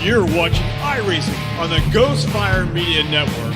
You're watching iRacing on the Ghostfire Media Network.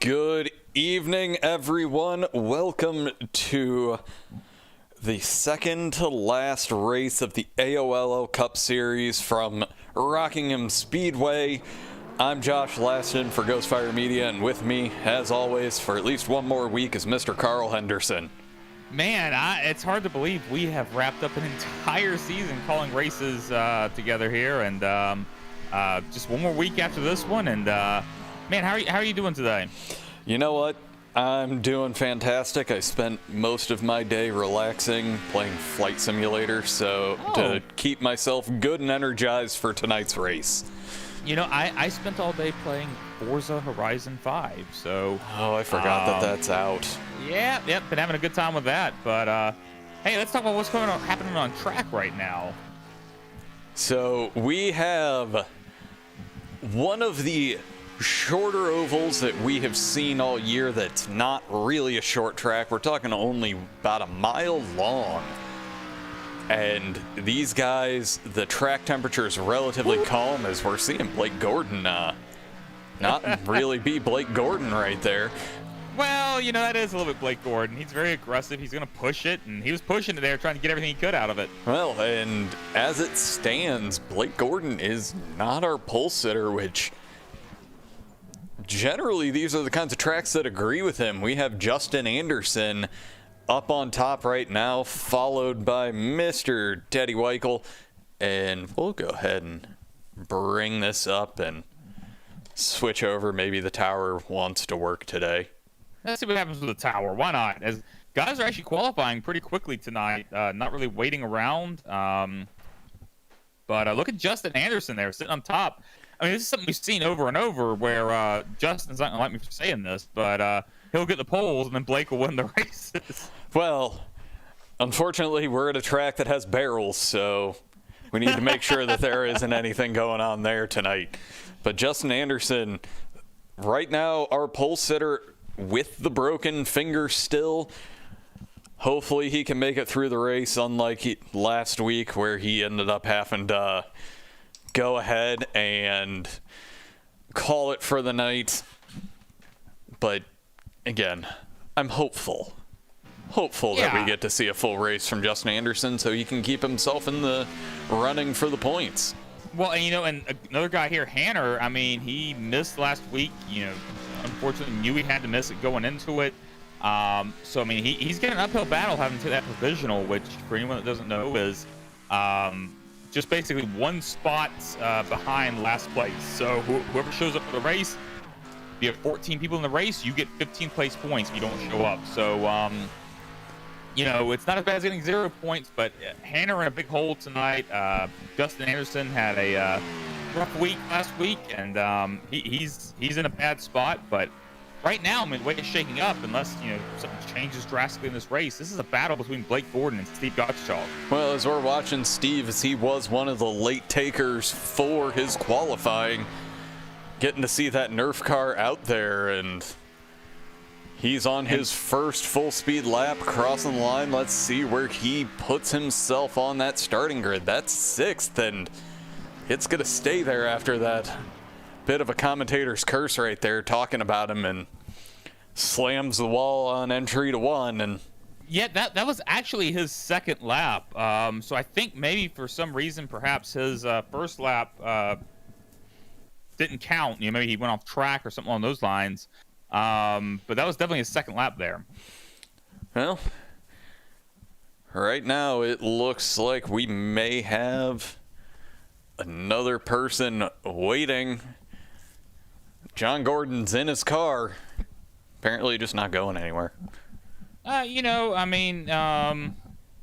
Good evening, everyone. Welcome to the second to last race of the AOLL Cup Series from Rockingham Speedway. I'm Josh Laston for Ghostfire Media, and with me, as always, for at least one more week is Mr. Carl Henderson. Man, it's hard to believe we have wrapped up an entire season calling races together here, and just one more week after this one, and man, how are you doing today? You know what? I'm doing fantastic. I spent most of my day relaxing, playing Flight Simulator, so to keep myself good and energized for tonight's race. You know, I spent all day playing Forza Horizon 5, so... Oh, I forgot that that's out. Yeah, been having a good time with that, but hey, let's talk about what's happening on track right now. So, we have one of the shorter ovals that we have seen all year that's not really a short track. We're talking only about a mile long. And these guys, the track temperature is relatively calm as we're seeing Blake Gordon not really be Blake Gordon right there. Well, you know, that is a little bit Blake Gordon. He's very aggressive. He's going to push it, and he was pushing it there, trying to get everything he could out of it. Well, and as it stands, Blake Gordon is not our pole sitter, which... generally, these are the kinds of tracks that agree with him. We have Justin Anderson up on top right now, followed by Mr. Teddy Weichel. And we'll go ahead and bring this up and switch over. Maybe the tower wants to work today. Let's see what happens with the tower. Why not? As guys are actually qualifying pretty quickly tonight, not really waiting around. But look at Justin Anderson there, sitting on top. I mean, this is something we've seen over and over where Justin's not going to like me for saying this, but he'll get the poles and then Blake will win the races. Well, unfortunately, we're at a track that has barrels, so we need to make sure that there isn't anything going on there tonight. But Justin Anderson, right now, our pole sitter with the broken finger still. Hopefully he can make it through the race, unlike last week where he ended up having to go ahead and call it for the night. But again, I'm hopeful that we get to see a full race from Justin Anderson so he can keep himself in the running for the points. Well, and you know, and another guy here, Hanner, I mean, he missed last week, you know, unfortunately knew he had to miss it going into it. So, I mean, he's getting an uphill battle having to that provisional, which for anyone that doesn't know is just basically one spot behind last place. So whoever shows up for the race, if you have 14 people in the race, you get 15 place points if you don't show up. So, you know, it's not as bad as getting 0 points, but Hanner in a big hole tonight. Justin Anderson had a rough week last week, and he's in a bad spot. But right now, I mean, the way it's shaking up, unless, you know, something changes drastically in this race, this is a battle between Blake Gordon and Steve Gottschalk. Well, as we're watching Steve, as he was one of the late takers for his qualifying, getting to see that Nerf car out there, and he's on his first full-speed lap, crossing the line. Let's see where he puts himself on that starting grid. That's 6th, and it's going to stay there after that bit of a commentator's curse right there, talking about him, and slams the wall on entry to 1, and Yeah, that was actually his second lap. So I think maybe for some reason, perhaps his first lap didn't count. You know, maybe he went off track or something along those lines. But that was definitely his second lap there. Well, right now it looks like we may have another person waiting. John Gordon's in his car, apparently just not going anywhere. You know, I mean,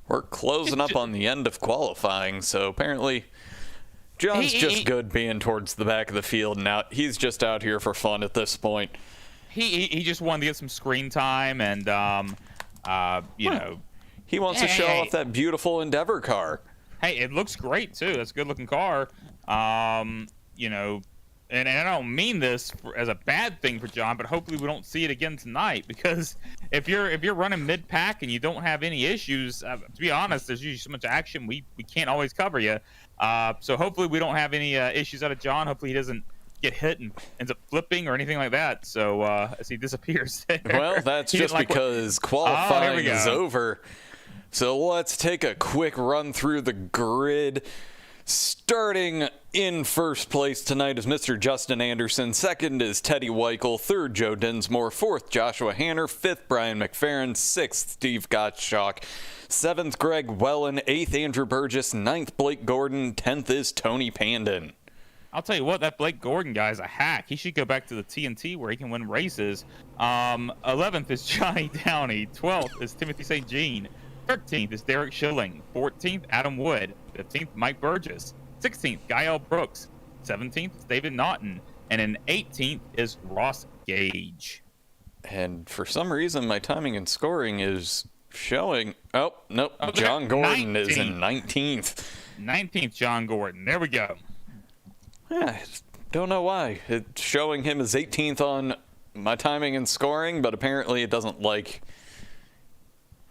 we're closing up on the end of qualifying, so apparently John's just good being towards the back of the field now. He's just out here for fun at this point. He just wanted to get some screen time, and you know, he wants to show off that beautiful Endeavor car. Hey, it looks great too. That's a good looking car. You know, and I don't mean this as a bad thing for John, but hopefully we don't see it again tonight, because if you're running mid pack and you don't have any issues, to be honest, there's usually so much action we can't always cover you. So hopefully we don't have any issues out of John. Hopefully he doesn't get hit and ends up flipping or anything like that. So as he disappears there. Well, that's just because qualifying is over. So let's take a quick run through the grid. Starting in first place tonight is Mr. Justin Anderson. Second is Teddy Weichel. Third, Joe Dinsmore. Fourth, Joshua Hanner. Fifth, Brian McFerrin. Sixth, Steve Gottschalk. Seventh, Greg Wellen. Eighth, Andrew Burgess. Ninth, Blake Gordon. 10th is Tony Panden. I'll tell you what, that Blake Gordon guy is a hack. He should go back to the TNT where he can win races. 11th is Johnny Downey. 12th is Timothy St. Jean. 13th is Derek Schilling. 14th, Adam Wood. 15th, Mike Burgess. 16th, Gael Brooks. 17th is David Naughton. And then 18th is Ross Gage. And for some reason, my timing and scoring is showing. Oh, nope. John Gordon 19th. Is in 19th. 19th, John Gordon. There we go. Yeah, I don't know why. It's showing him as 18th on my timing and scoring, but apparently it doesn't like...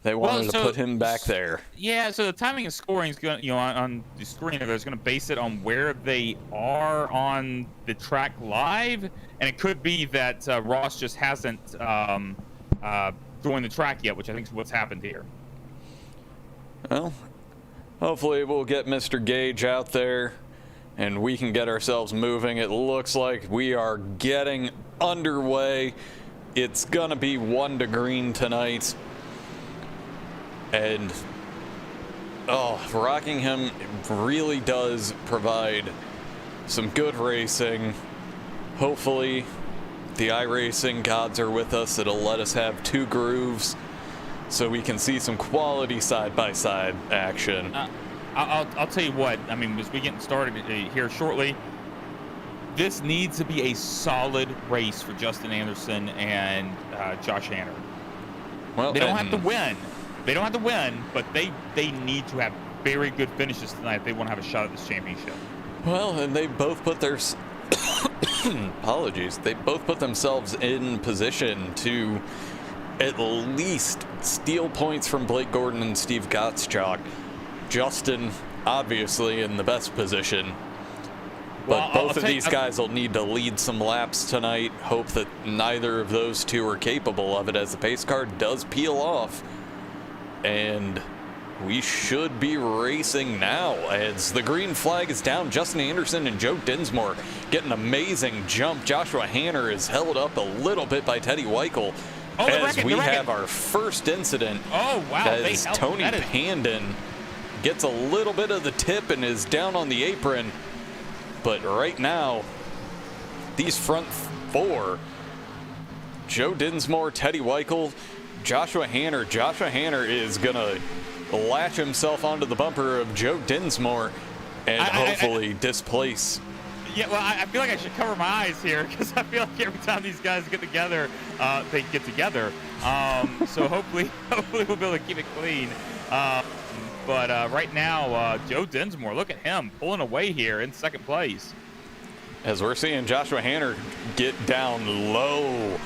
They wanted to put him back there. Yeah, so the timing and scoring is going, you know, on the screen, they're going to base it on where they are on the track live, and it could be that Ross just hasn't joined the track yet, which I think is what's happened here. Well, hopefully we'll get Mr. Gage out there, and we can get ourselves moving. It looks like we are getting underway. It's going to be 1 to green tonight. And, Rockingham really does provide some good racing. Hopefully, the iRacing gods are with us. It'll let us have 2 grooves so we can see some quality side-by-side action. I'll tell you what, I mean, as we get started here shortly, this needs to be a solid race for Justin Anderson and Josh Hanner. Well, they don't have to win. They don't have to win, but they need to have very good finishes tonight if they want to have a shot at this championship. Well, and they both put their apologies. They both put themselves in position to at least steal points from Blake Gordon and Steve Gottschalk. Justin, obviously, in the best position. But both of these guys will need to lead some laps tonight. Hope that neither of those two are capable of it, as the pace car does peel off. And we should be racing now as the green flag is down. Justin Anderson and Joe Dinsmore get an amazing jump. Joshua Hanner is held up a little bit by Teddy Weichel as we have our first incident. Oh, wow. As Tony Panden gets a little bit of the tip and is down on the apron. But right now, these front 4, Joe Dinsmore, Teddy Weichel, Joshua Hanner. Joshua Hanner is going to latch himself onto the bumper of Joe Dinsmore and hopefully displace. Yeah, well, I feel like I should cover my eyes here, because I feel like every time these guys get together, they get together. So hopefully we'll be able to keep it clean. But right now, Joe Dinsmore, look at him pulling away here in second place. As we're seeing Joshua Hanner get down low,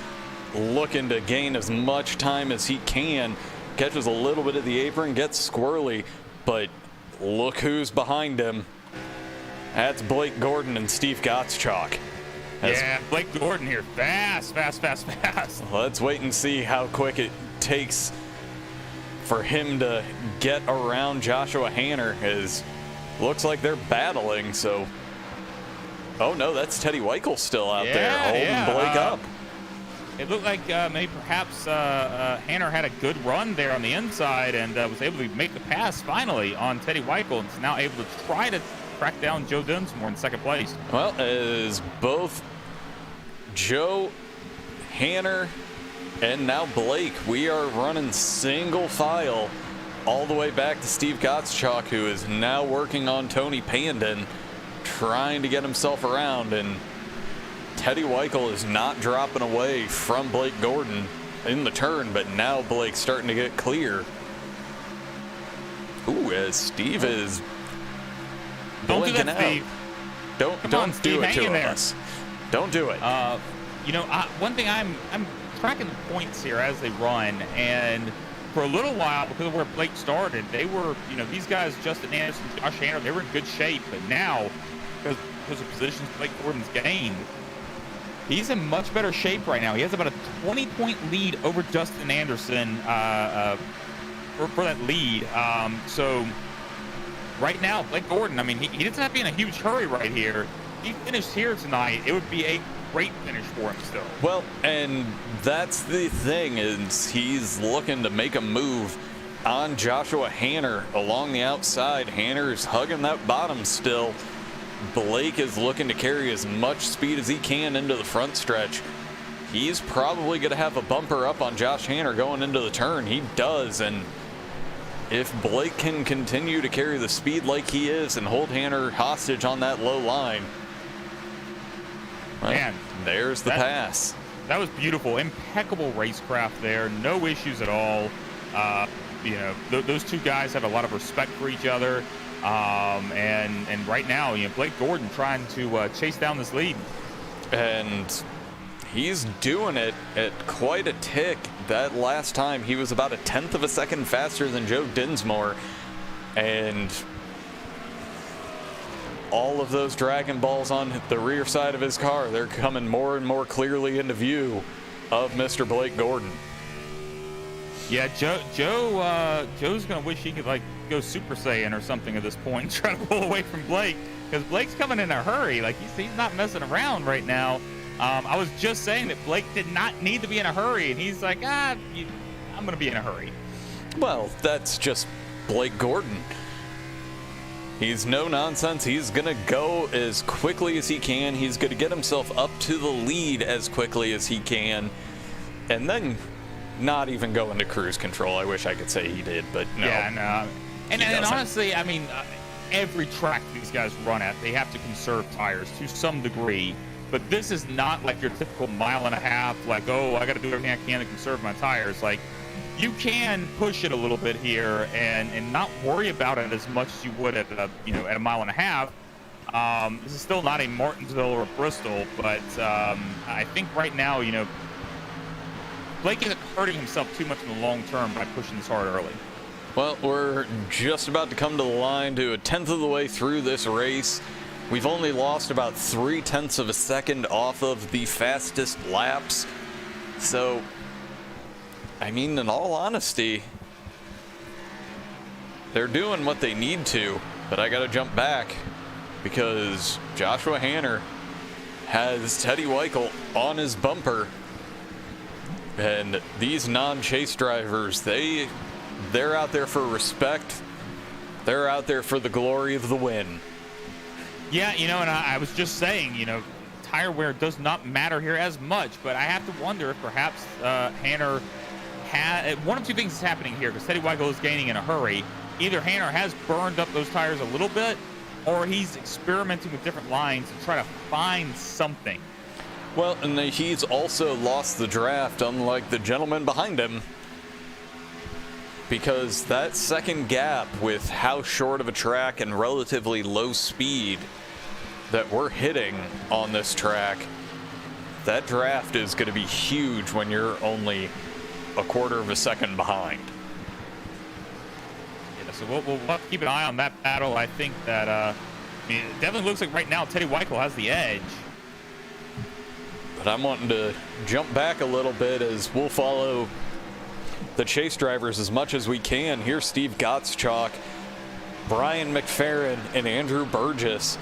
looking to gain as much time as he can. Catches a little bit of the apron, gets squirrely, but look who's behind him. That's Blake Gordon and Steve Gottschalk. Yeah, Blake Gordon here. Fast. Let's wait and see how quick it takes for him to get around Joshua Hanner. Looks like they're battling, so... Oh no, that's Teddy Weichel still out there holding Blake up. It looked like maybe perhaps Hanner had a good run there on the inside and was able to make the pass finally on Teddy Weichel, and is now able to try to track down Joe Dinsmore in second place. Well, as both Joe, Hanner, and now Blake, we are running single file all the way back to Steve Gottschalk, who is now working on Tony Panden, trying to get himself around, and Teddy Weichel is not dropping away from Blake Gordon in the turn, but now Blake's starting to get clear. Ooh, as Steve is blinking out. Steve. Don't do it to us. Don't do it. One thing I'm tracking the points here as they run, and for a little while, because of where Blake started, they were, these guys, Justin Anderson, Josh Hanner, they were in good shape, but now, because of positions Blake Gordon's gained, he's in much better shape right now. He has about a 20-point lead over Justin Anderson for that lead. So right now, Blake Gordon, he doesn't have to be in a huge hurry right here. If he finished here tonight, it would be a great finish for him still. Well, and that's the thing, is he's looking to make a move on Joshua Hanner along the outside. Hanner's hugging that bottom still. Blake is looking to carry as much speed as he can into the front stretch. He's probably going to have a bumper up on Josh Hanner going into the turn. He does, and if Blake can continue to carry the speed like he is and hold Hanner hostage on that low line, well, man, there's the pass. That was beautiful. Impeccable racecraft there. No issues at all. Those two guys have a lot of respect for each other. And right now, Blake Gordon trying to chase down this lead. And he's doing it at quite a tick. That last time, he was about 1/10 of a second faster than Joe Dinsmore. And all of those Dragon Balls on the rear side of his car, they're coming more and more clearly into view of Mr. Blake Gordon. Yeah, Joe's gonna wish he could go Super Saiyan or something at this point and try to pull away from Blake, because Blake's coming in a hurry. He's not messing around right now. I was just saying that Blake did not need to be in a hurry, and he's like, I'm gonna be in a hurry. Well, that's just Blake Gordon. He's no nonsense. He's going to go as quickly as he can. He's going to get himself up to the lead as quickly as he can. And then not even go into cruise control. I wish I could say he did, but no. Yeah, no. And honestly, every track these guys run at, they have to conserve tires to some degree. But this is not like your typical mile and a half, I got to do everything I can to conserve my tires. You can push it a little bit here and not worry about it as much as you would at a mile and a half. This is still not a Martinsville or a Bristol, but I think right now, Blake isn't hurting himself too much in the long term by pushing this hard early. Well, we're just about to come to the line to 1/10 of the way through this race. We've only lost about 0.3 of a second off of the fastest laps. So, in all honesty, they're doing what they need to, but I got to jump back because Joshua Hanner has Teddy Weichel on his bumper, and these non-chase drivers, they're out there for respect. They're out there for the glory of the win. Yeah, and I was just saying, tire wear does not matter here as much, but I have to wonder if perhaps Hanner one of two things is happening here, because Teddy Weichel is gaining in a hurry. Either Hanner has burned up those tires a little bit, or he's experimenting with different lines to try to find something. Well, and he's also lost the draft, unlike the gentleman behind him, because that second gap with how short of a track and relatively low speed that we're hitting on this track, that draft is going to be huge when you're only 1/4 of a second behind. Yeah, so we'll have to keep an eye on that battle. I think that it definitely looks like right now Teddy Weichel has the edge. But I'm wanting to jump back a little bit as we'll follow the chase drivers as much as we can. Here's Steve Gottschalk, Brian McFerrin, and Andrew Burgess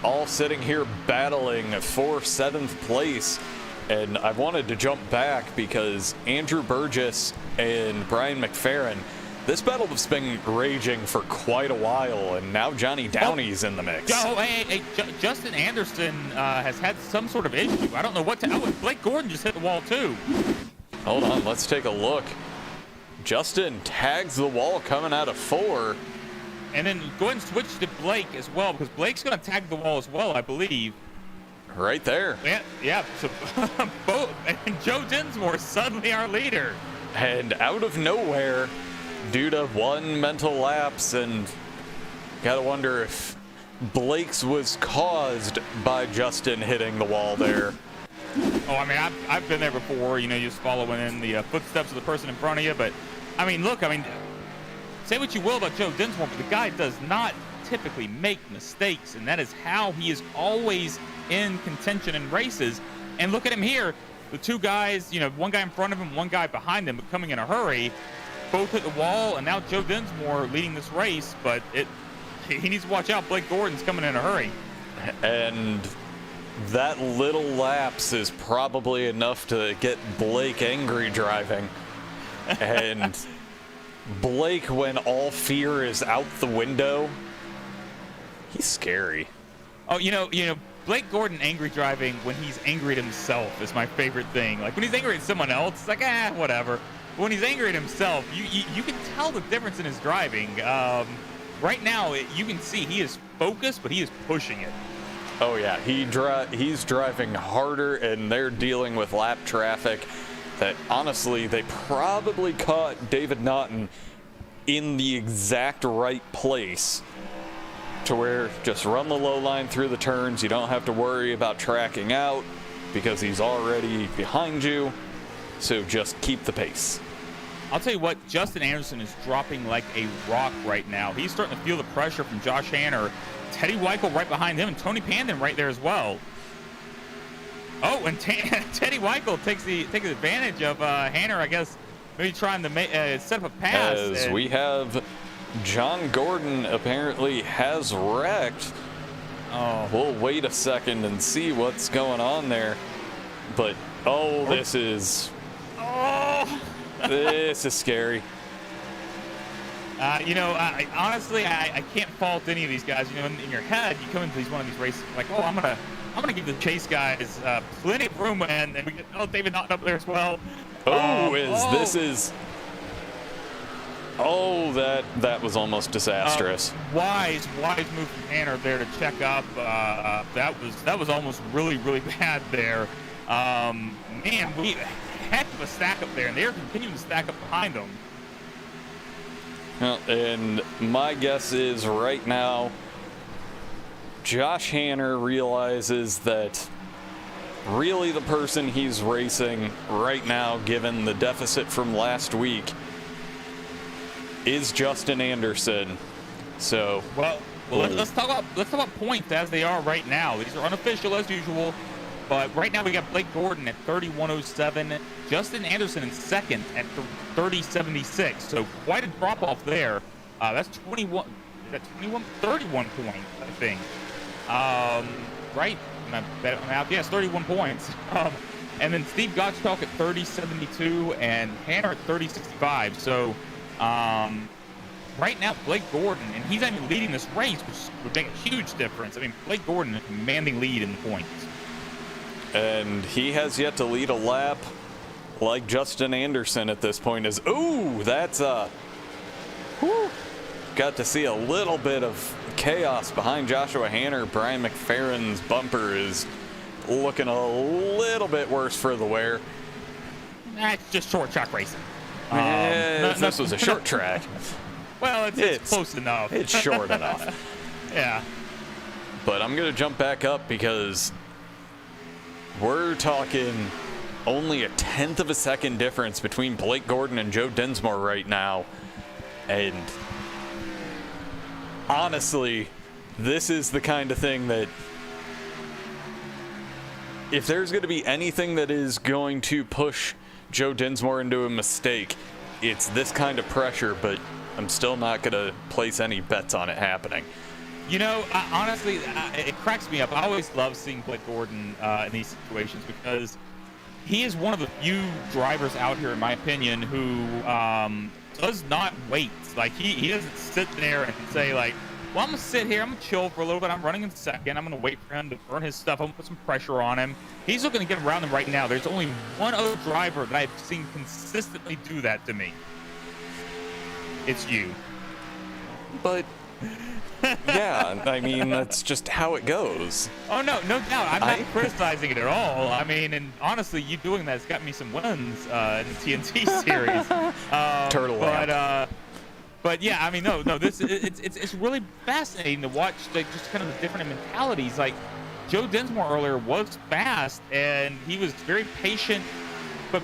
all sitting here battling for 7th place. And I wanted to jump back because Andrew Burgess and Brian McFerrin, this battle has been raging for quite a while, and now Johnny Downey's in the mix. Justin Anderson has had some sort of issue. I don't know what to. Oh, Blake Gordon just hit the wall too. Hold on, let's take a look. Justin tags the wall coming out of 4. And then go ahead and switch to Blake as well, because Blake's going to tag the wall as well, I believe. Right there. Yeah. So both, and Joe Dinsmore is suddenly our leader. And out of nowhere, due to one mental lapse, and gotta wonder if Blake's was caused by Justin hitting the wall there. Oh, I mean, I've been there before, just following in the footsteps of the person in front of you. But, I mean, look, say what you will about Joe Dinsmore, but the guy does not typically make mistakes, and that is how he is always in contention in races. And look at him here. The two guys, one guy in front of him, one guy behind him, but coming in a hurry, both hit the wall, and now Joe Dinsmore leading this race, but he needs to watch out. Blake Gordon's coming in a hurry. And that little lapse is probably enough to get Blake angry driving. And Blake, when all fear is out the window, he's scary. Oh, Blake Gordon angry driving when he's angry at himself is my favorite thing. Like when he's angry at someone else, it's like, whatever. But when he's angry at himself, you can tell the difference in his driving. Right now, you can see he is focused, but he is pushing it. Oh yeah, he's driving harder, and they're dealing with lap traffic that honestly they probably caught David Naughton in the exact right place to where just run the low line through the turns. You don't have to worry about tracking out because he's already behind you, so just keep the pace. I'll tell you what, Justin Anderson is dropping like a rock right now. He's starting to feel the pressure from Josh Hanner, Teddy Weichel right behind him, and Tony Panden right there as well. Oh, and Teddy Weichel takes advantage of Hanner, I guess, maybe trying to set up a pass. As we have John Gordon apparently has wrecked. Oh. We'll wait a second and see what's going on there. But, this is scary. Honestly, I can't fault any of these guys. In your head, you come into one of these races like, I'm gonna give the chase guys plenty of room, and we get David Naughton up there as well. That was almost disastrous. Wise move from Hanner there to check up. That was almost really, really bad there. Man, we heck of a stack up there, and they're continuing to stack up behind them. Well, and my guess is right now, Josh Hanner realizes that really the person he's racing right now, given the deficit from last week, is Justin Anderson. So let's talk about points as they are right now. These are unofficial as usual, but right now we got Blake Gordon at 31.07, Justin Anderson in second at 30.76. So quite a drop off there. That's 31 31 points, I think. Right? Yes, 31 points. And then Steve Gottschalk at 30.72 and Hanner at 30.65. So right now, Blake Gordon, and he's not even leading this race, which would make a huge difference. I mean, Blake Gordon is a commanding lead in the points. And he has yet to lead a lap like Justin Anderson at this point. Got to see a little bit of chaos behind Joshua Hanner. Brian McFerrin's bumper is looking a little bit worse for the wear. That's just short track racing. This was a short track. Well, it's close enough. It's short enough. Yeah. But I'm going to jump back up because we're talking only a 1/10 of a second difference between Blake Gordon and Joe Dinsmore right now. And honestly, this is the kind of thing that if there's going to be anything that is going to push Joe Dinsmore into a mistake, it's this kind of pressure, but I'm still not going to place any bets on it happening. You know, honestly, it cracks me up. I always love seeing Blake Gordon in these situations because he is one of the few drivers out here, in my opinion, who does not wait. Like, he doesn't sit there and say, like, well, I'm going to sit here, I'm going to chill for a little bit, I'm running in second, I'm going to wait for him to burn his stuff, I'm going to put some pressure on him. He's looking to get around him right now. There's only one other driver that I've seen consistently do that to me. It's you. But, yeah, I mean, that's just how it goes. Oh, no doubt. I'm not criticizing it at all. I mean, and honestly, you doing that's got me some wins in the TNT series. Turtle lamp. But yeah, I mean, no, it's really fascinating to watch just kind of the different mentalities. Like Joe Dinsmore earlier was fast and he was very patient, but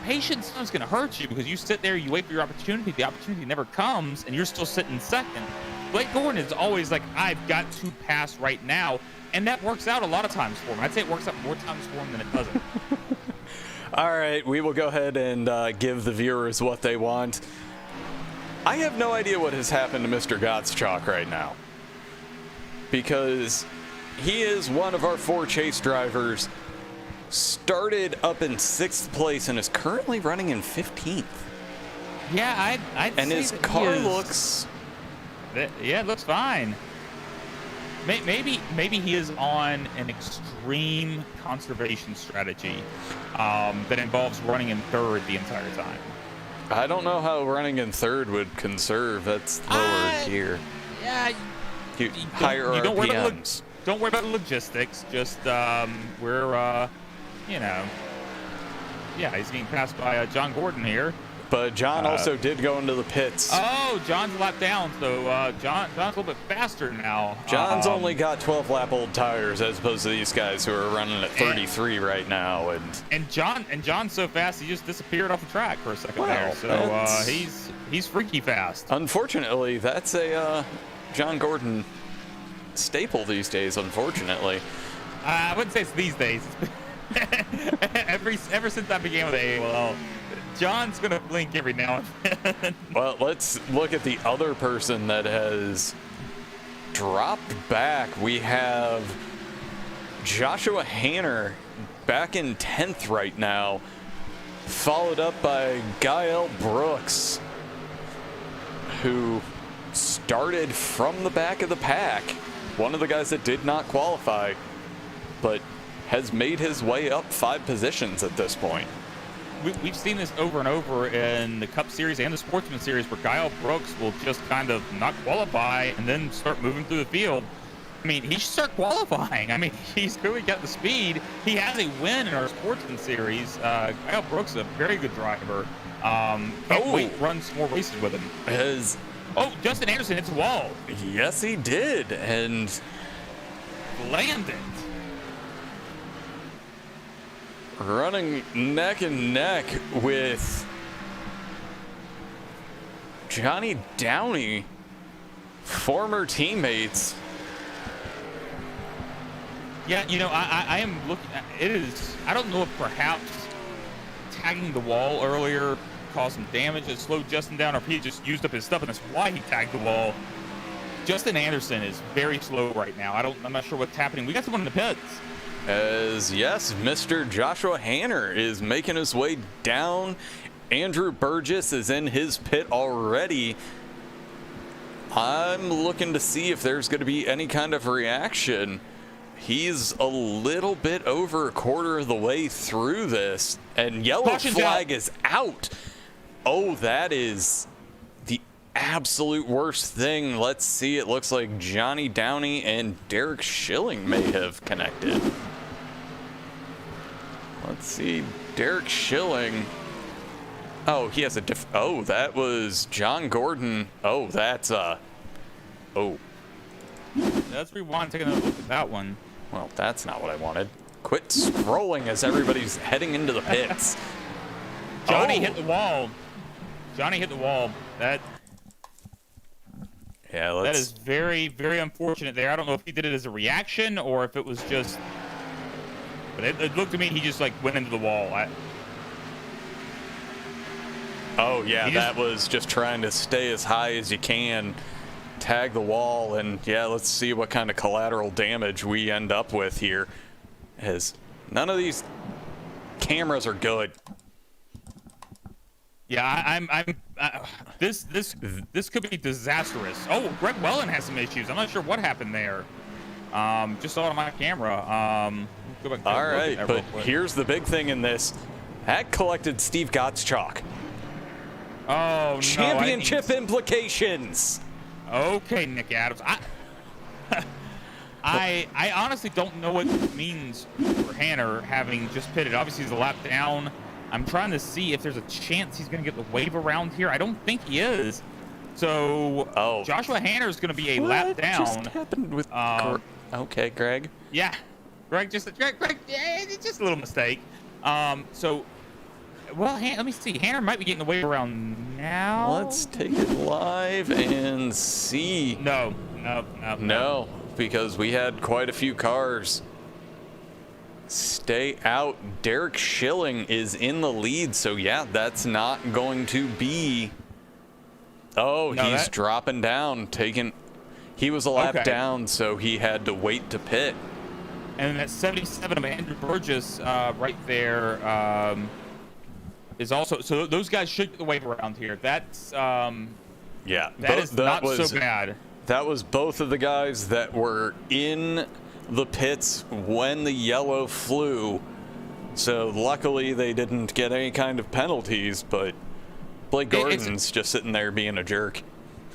patience is going to hurt you because you sit there, you wait for your opportunity, the opportunity never comes, and you're still sitting second. Blake Gordon is always like, I've got to pass right now, and that works out a lot of times for him. I'd say it works out more times for him than it doesn't. All right, we will go ahead and give the viewers what they want. I have no idea what has happened to Mr. Gottschalk right now, because he is one of our 4 chase drivers, started up in 6th place and is currently running in 15th. Yeah, I'd and say his that car he is, looks... Yeah, it looks fine. Maybe he is on an extreme conservation strategy that involves running in 3rd the entire time. I don't know how running in 3rd would conserve. That's lower gear. Yeah. Higher RPMs. Don't worry about the logistics. Just you know, yeah, he's getting passed by John Gordon here. But John also did go into the pits. Oh, John's a lap down, so John's a little bit faster now. John's only got 12-lap-old tires as opposed to these guys who are running at 33 right now. And John's so fast he just disappeared off the track for a second there. So he's freaky fast. Unfortunately, that's a John Gordon staple these days. Unfortunately, I wouldn't say it's these days. Ever since I began with AOLL. John's gonna blink every now and then. Well, let's look at the other person that has dropped back. We have Joshua Hanner back in 10th right now, followed up by Gael Brooks, who started from the back of the pack. One of the guys that did not qualify, but has made his way up 5 positions at this point. We've seen this over and over in the Cup Series and the Sportsman Series where Gael Brooks will just kind of not qualify and then start moving through the field. I mean, he should start qualifying. I mean, he's clearly got the speed. He has a win in our Sportsman Series. Gael Brooks is a very good driver. Can't wait to run some more races with him. Justin Anderson hits the wall. Yes, he did. And landed. Running neck and neck with Johnny Downey, former teammates. Yeah, you know, I am looking at it. I don't know if perhaps tagging the wall earlier caused some damage and slowed Justin down, or if he just used up his stuff and that's why he tagged the wall. Justin Anderson is very slow right now. I'm not sure what's happening. We got someone in the pits. As yes, Mr. Joshua Hanner is making his way down. Andrew Burgess is in his pit already. I'm looking to see if there's going to be any kind of reaction. He's a little bit over a quarter of the way through this, and yellow flag is out. Oh, that is the absolute worst thing. Let's see. It looks like Johnny Downey and Derek Schilling may have connected. Let's see. Derek Schilling. Oh, he has a oh, that was John Gordon. Oh, that's Let's rewind, take another look at that one. Well, that's not what I wanted. Quit scrolling as everybody's heading into the pits. Johnny hit the wall. Johnny hit the wall. That is very, very unfortunate there. I don't know if he did it as a reaction or if it was just... But it looked to me he just like went into the wall. Oh, yeah, that was just trying to stay as high as you can, tag the wall, and, yeah, let's see what kind of collateral damage we end up with here, as none of these cameras are good. Yeah, this could be disastrous. Oh, Greg Wellen has some issues. I'm not sure what happened there. Just saw it on my camera. Go back All right, but here's the big thing in this. That collected Steve Gottschalk. Oh, no. Championship implications. Okay, Nick Adams. I honestly don't know what this means for Hanner having just pitted. Obviously, he's a lap down. I'm trying to see if there's a chance he's going to get the wave around here. I don't think he is. So Joshua Hanner is going to be a lap down. What just happened with okay, Greg? Yeah. Greg, it's just a little mistake. So, well, let me see. Hanner might be getting the wave around now. Let's take it live and see. No, because we had quite a few cars stay out. Derek Schilling is in the lead, so yeah, that's not going to be. Oh, no, he's dropping down, he was a lap down, so he had to wait to pit. And that 77 of Andrew Burgess right there is also, so those guys should get the wave around here. That's yeah, that is not so bad. That was both of the guys that were in the pits when the yellow flew, so luckily they didn't get any kind of penalties, but Blake Gordon's just sitting there being a jerk.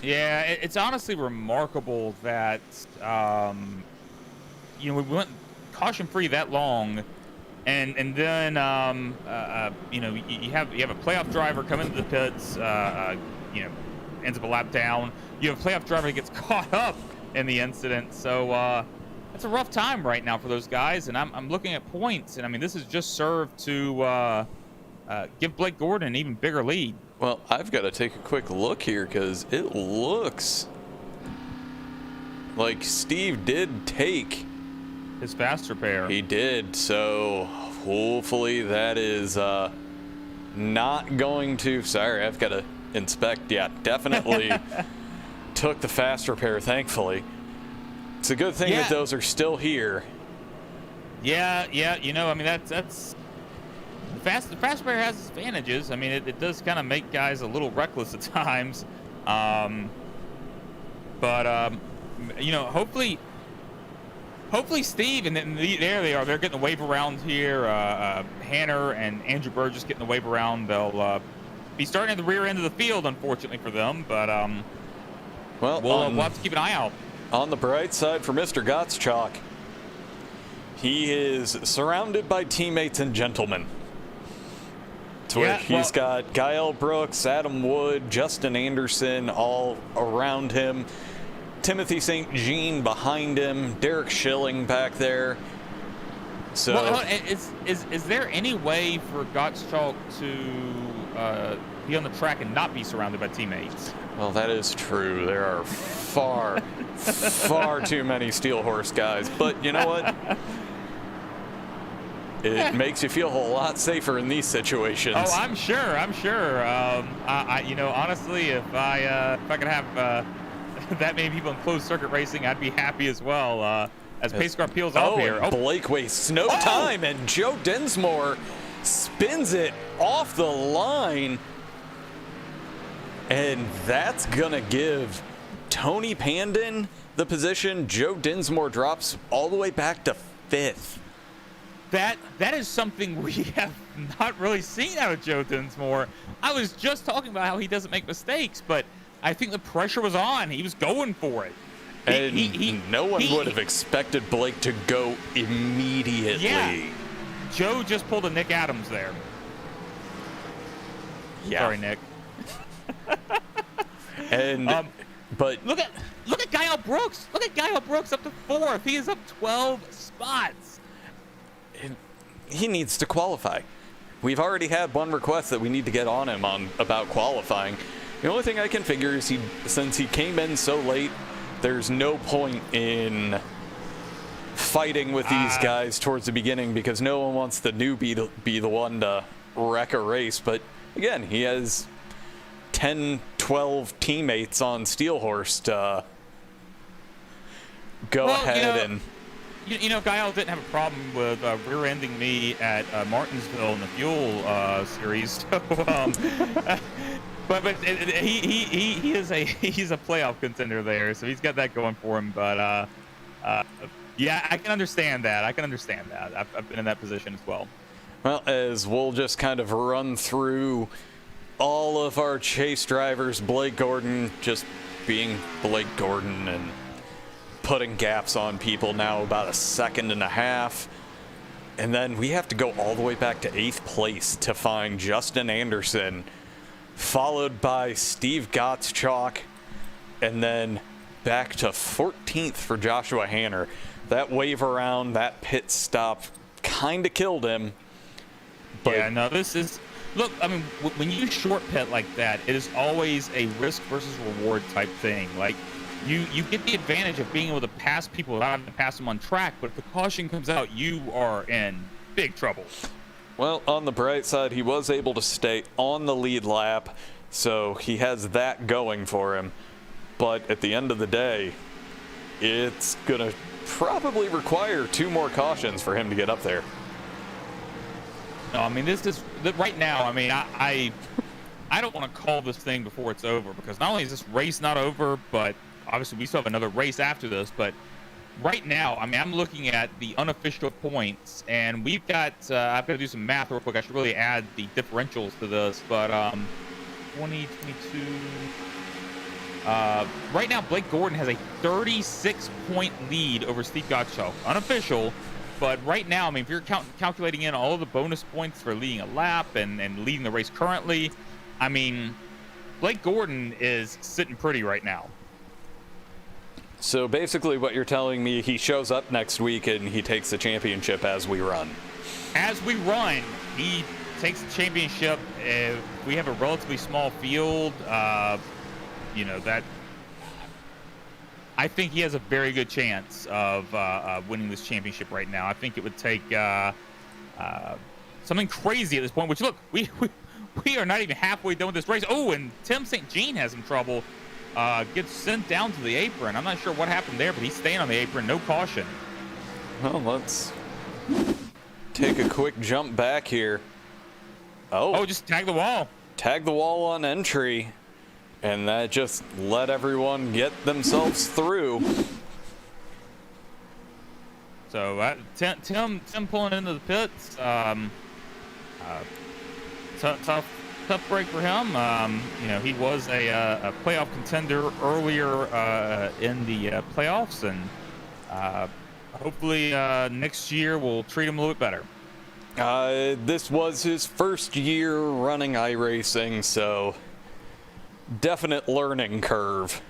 Yeah, it's honestly remarkable that we went caution free that long, and then you have a playoff driver come into the pits, ends up a lap down. You have a playoff driver that gets caught up in the incident, so it's a rough time right now for those guys. And I'm looking at points, and I mean this has just served to give Blake Gordon an even bigger lead. Well, I've got to take a quick look here because it looks like Steve did take his fast repair. He did, so hopefully that is not going to. Sorry, I've got to inspect. Yeah, definitely took the fast repair, thankfully. It's a good thing that those are still here. Yeah, I mean that's the fast repair has its advantages. I mean it does kind of make guys a little reckless at times, but hopefully Steve, and then there they are. They're getting the wave around here. Hanner and Andrew Burgess getting the wave around. They'll be starting at the rear end of the field, unfortunately for them, but we'll have to keep an eye out. On the bright side for Mr. Gottschalk, he is surrounded by teammates and gentlemen. To where he's got Gael Brooks, Adam Wood, Justin Anderson all around him, Timothy St. Jean behind him, Derek Schilling back there. So, is there any way for Gottschalk to be on the track and not be surrounded by teammates? Well, that is true. There are far too many Steel Horse guys. But you know what? It makes you feel a whole lot safer in these situations. Oh, I'm sure. Honestly, if I could have that many people in closed circuit racing, I'd be happy as well. As pace car peels off here. Blake wastes no time, and Joe Dinsmore spins it off the line. And that's going to give Tony Panden the position. Joe Dinsmore drops all the way back to 5th. That is something we have not really seen out of Joe Dinsmore. I was just talking about how he doesn't make mistakes, but I think the pressure was on. He was going for it. And no one would have expected Blake to go immediately. Yeah. Joe just pulled a Nick Adams there. Yeah. Sorry, Nick. And but look at Gael Brooks. Look at Gael Brooks up to 4th. He is up 12 spots. He needs to qualify. We've already had one request that we need to get on him about qualifying. The only thing I can figure is since he came in so late, there's no point in fighting with these guys towards the beginning because no one wants the newbie to be the one to wreck a race. But again, he has 10, 12 teammates on Steel Horse to go ahead and... Guile didn't have a problem with rear-ending me at Martinsville in the Fuel series. So, but he's a playoff contender there, so he's got that going for him. But yeah, I can understand that. I've been in that position as well. Well, as we'll just kind of run through all of our chase drivers, Blake Gordon just being Blake Gordon and putting gaps on people now about a second and a half. And then we have to go all the way back to 8th place to find Justin Anderson, followed by Steve Gottschalk, and then back to 14th for Joshua Hanner. That wave around, that pit stop kind of killed him. But yeah, no, this is... Look, I mean, when you short pit like that, it is always a risk versus reward type thing. Like, you get the advantage of being able to pass people without having to pass them on track, but if the caution comes out, you are in big trouble. Well, on the bright side, he was able to stay on the lead lap, so he has that going for him. But at the end of the day, it's going to probably require 2 more cautions for him to get up there. No, I mean, this is right now. I mean, I don't want to call this thing before it's over, because not only is this race not over, but obviously we still have another race after this. But right now, I mean, I'm looking at the unofficial points, and we've got. I've got to do some math real quick. I should really add the differentials to this, but 2022. Right now, Blake Gordon has a 36-point lead over Steve Gottschalk, unofficial. But right now, I mean, if you're calculating in all of the bonus points for leading a lap and leading the race currently, I mean, Blake Gordon is sitting pretty right now. So basically what you're telling me, he shows up next week and he takes the championship as we run. As we run, he takes the championship. We have a relatively small field. That I think he has a very good chance of winning this championship right now. I think it would take something crazy at this point, which, look, we are not even halfway done with this race. Oh, and Tim St. Jean has some trouble. Gets sent down to the apron. I'm not sure what happened there, but he's staying on the apron. No caution. Well, let's take a quick jump back here. Oh, just tag the wall. Tag the wall on entry. And that just let everyone get themselves through. So Tim pulling into the pits. Tough break for him. He was a playoff contender earlier in the playoffs, and hopefully next year we'll treat him a little bit better. This was his first year running iRacing, so definite learning curve.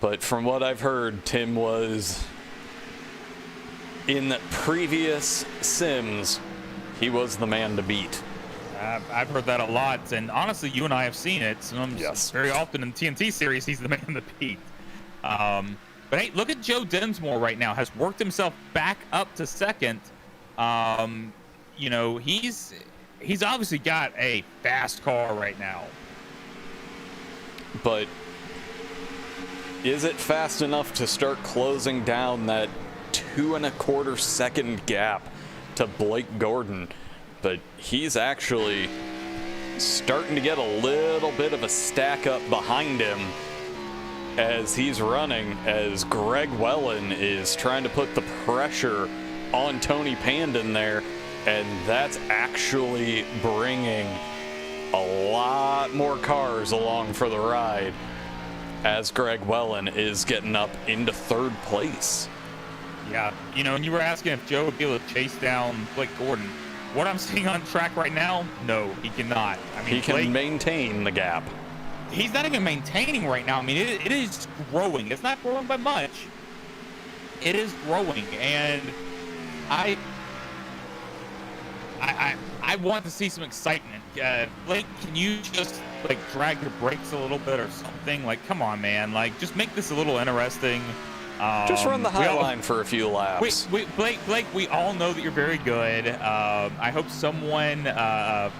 But from what I've heard, Tim was in previous sims, he was the man to beat. I've heard that a lot, and honestly, you and I have seen it. Yes. Very often in the TNT series, he's the man to beat. But hey, look at Joe Dinsmore right now. Has worked himself back up to second. He's obviously got a fast car right now. But is it fast enough to start closing down that 2.25 second gap to Blake Gordon? But he's actually starting to get a little bit of a stack up behind him as he's running, as Greg Wellen is trying to put the pressure on Tony Panden there, and that's actually bringing a lot more cars along for the ride as Greg Wellen is getting up into 3rd place. Yeah, and you were asking if Joe would be able to chase down Blake Gordon. What I'm seeing on track right now, no, he cannot. I mean, he can maintain the gap. He's not even maintaining right now. I mean, it is growing. It's not growing by much. It is growing, and I want to see some excitement. Blake, can you just drag your brakes a little bit or something? Come on, man. Just make this a little interesting. Just run the high line for a few laps. Blake, we all know that you're very good. I hope someone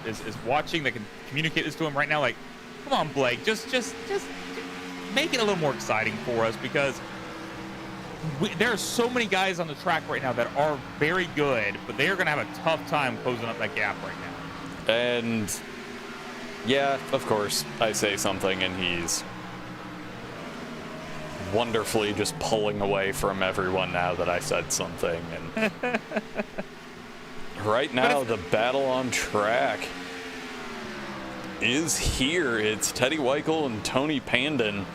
is watching that can communicate this to him right now. Come on, Blake, just make it a little more exciting for us, because there are so many guys on the track right now that are very good, but they are going to have a tough time closing up that gap right now. And yeah, of course, I say something and he's wonderfully just pulling away from everyone now that I said something. And right now, the battle on track is here. It's Teddy Weichel and Tony Panden.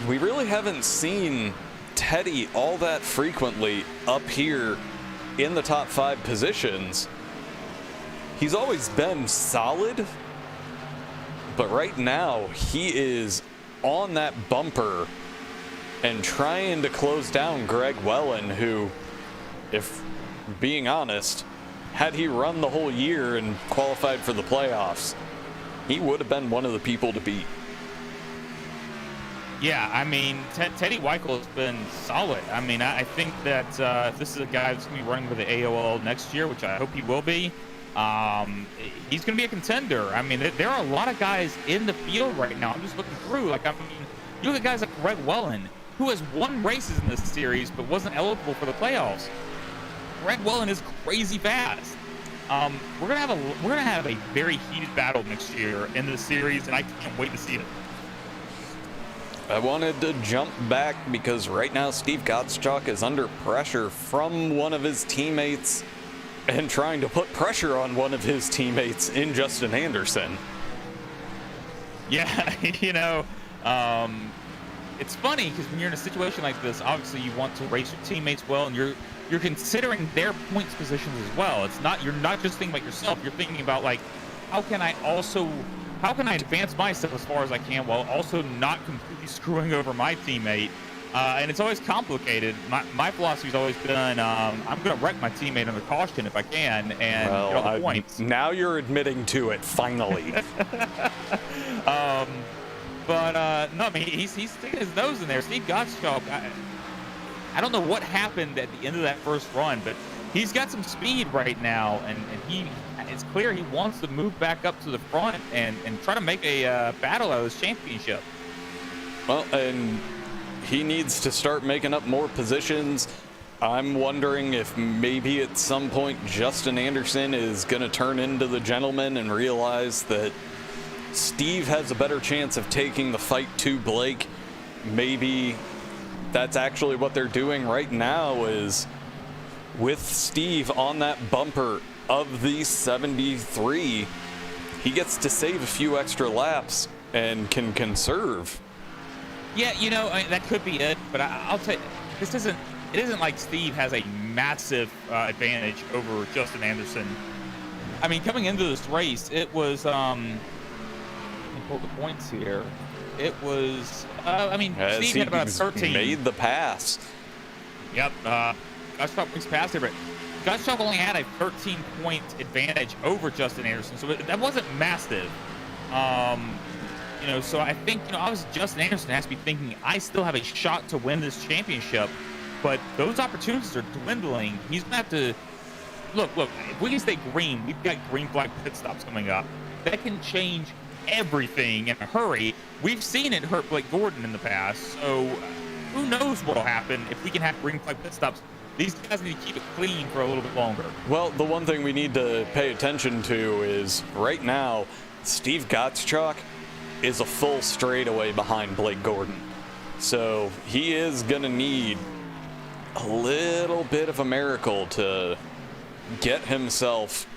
We really haven't seen Teddy all that frequently up here in the top 5 positions. He's always been solid, but right now he is on that bumper and trying to close down Greg Wellen, who, if being honest, had he run the whole year and qualified for the playoffs, he would have been one of the people to beat. Yeah, I mean, Teddy Weichel has been solid. I mean, I think that if this is a guy that's going to be running with the AOLL next year, which I hope he will be, he's going to be a contender. I mean, there are a lot of guys in the field right now. I'm just looking through. Like, I mean, you look at guys like Greg Wellen, who has won races in this series but wasn't eligible for the playoffs. Greg Wellen is crazy fast. We're gonna have a very heated battle next year in this series, and I can't wait to see it. I wanted to jump back because right now Steve Gottschalk is under pressure from one of his teammates and trying to put pressure on one of his teammates in Justin Anderson. Yeah, you know, it's funny because when you're in a situation like this, obviously you want to race your teammates well, and you're considering their points positions as well. You're not just thinking about yourself. You're thinking about, like, how can I advance myself as far as I can while also not completely screwing over my teammate. And it's always complicated. My philosophy's always been, I'm going to wreck my teammate under caution if I can and get all the points. Now you're admitting to it, finally. No, I mean, he's sticking his nose in there. Steve Gottschalk, I don't know what happened at the end of that first run, but he's got some speed right now, and it's clear he wants to move back up to the front and try to make a battle out of this championship. Well, and he needs to start making up more positions. I'm wondering if maybe at some point Justin Anderson is going to turn into the gentleman and realize that Steve has a better chance of taking the fight to Blake. Maybe that's actually what they're doing right now, is with Steve on that bumper of the 73, he gets to save a few extra laps and can conserve. Yeah, you know, I mean, that could be it, but I'll tell you, it isn't like Steve has a massive advantage over Justin Anderson. I mean, coming into this race, it was, let me pull the points here. It was, Steve had about 13. Made the pass. Yep, Gottschalk makes past it, but Gottschalk only had a 13-point advantage over Justin Anderson, so that wasn't massive. So I think, obviously Justin Anderson has to be thinking, I still have a shot to win this championship, but those opportunities are dwindling. He's going to have to, look, if we can stay green, we've got green flag pit stops coming up. That can change everything in a hurry. We've seen it hurt Blake Gordon in the past, so who knows what will happen if we can have green flag pit stops. These guys need to keep it clean for a little bit longer. Well, the one thing we need to pay attention to is right now, Steve Gottschalk is a full straightaway behind Blake Gordon. So he is going to need a little bit of a miracle to get himself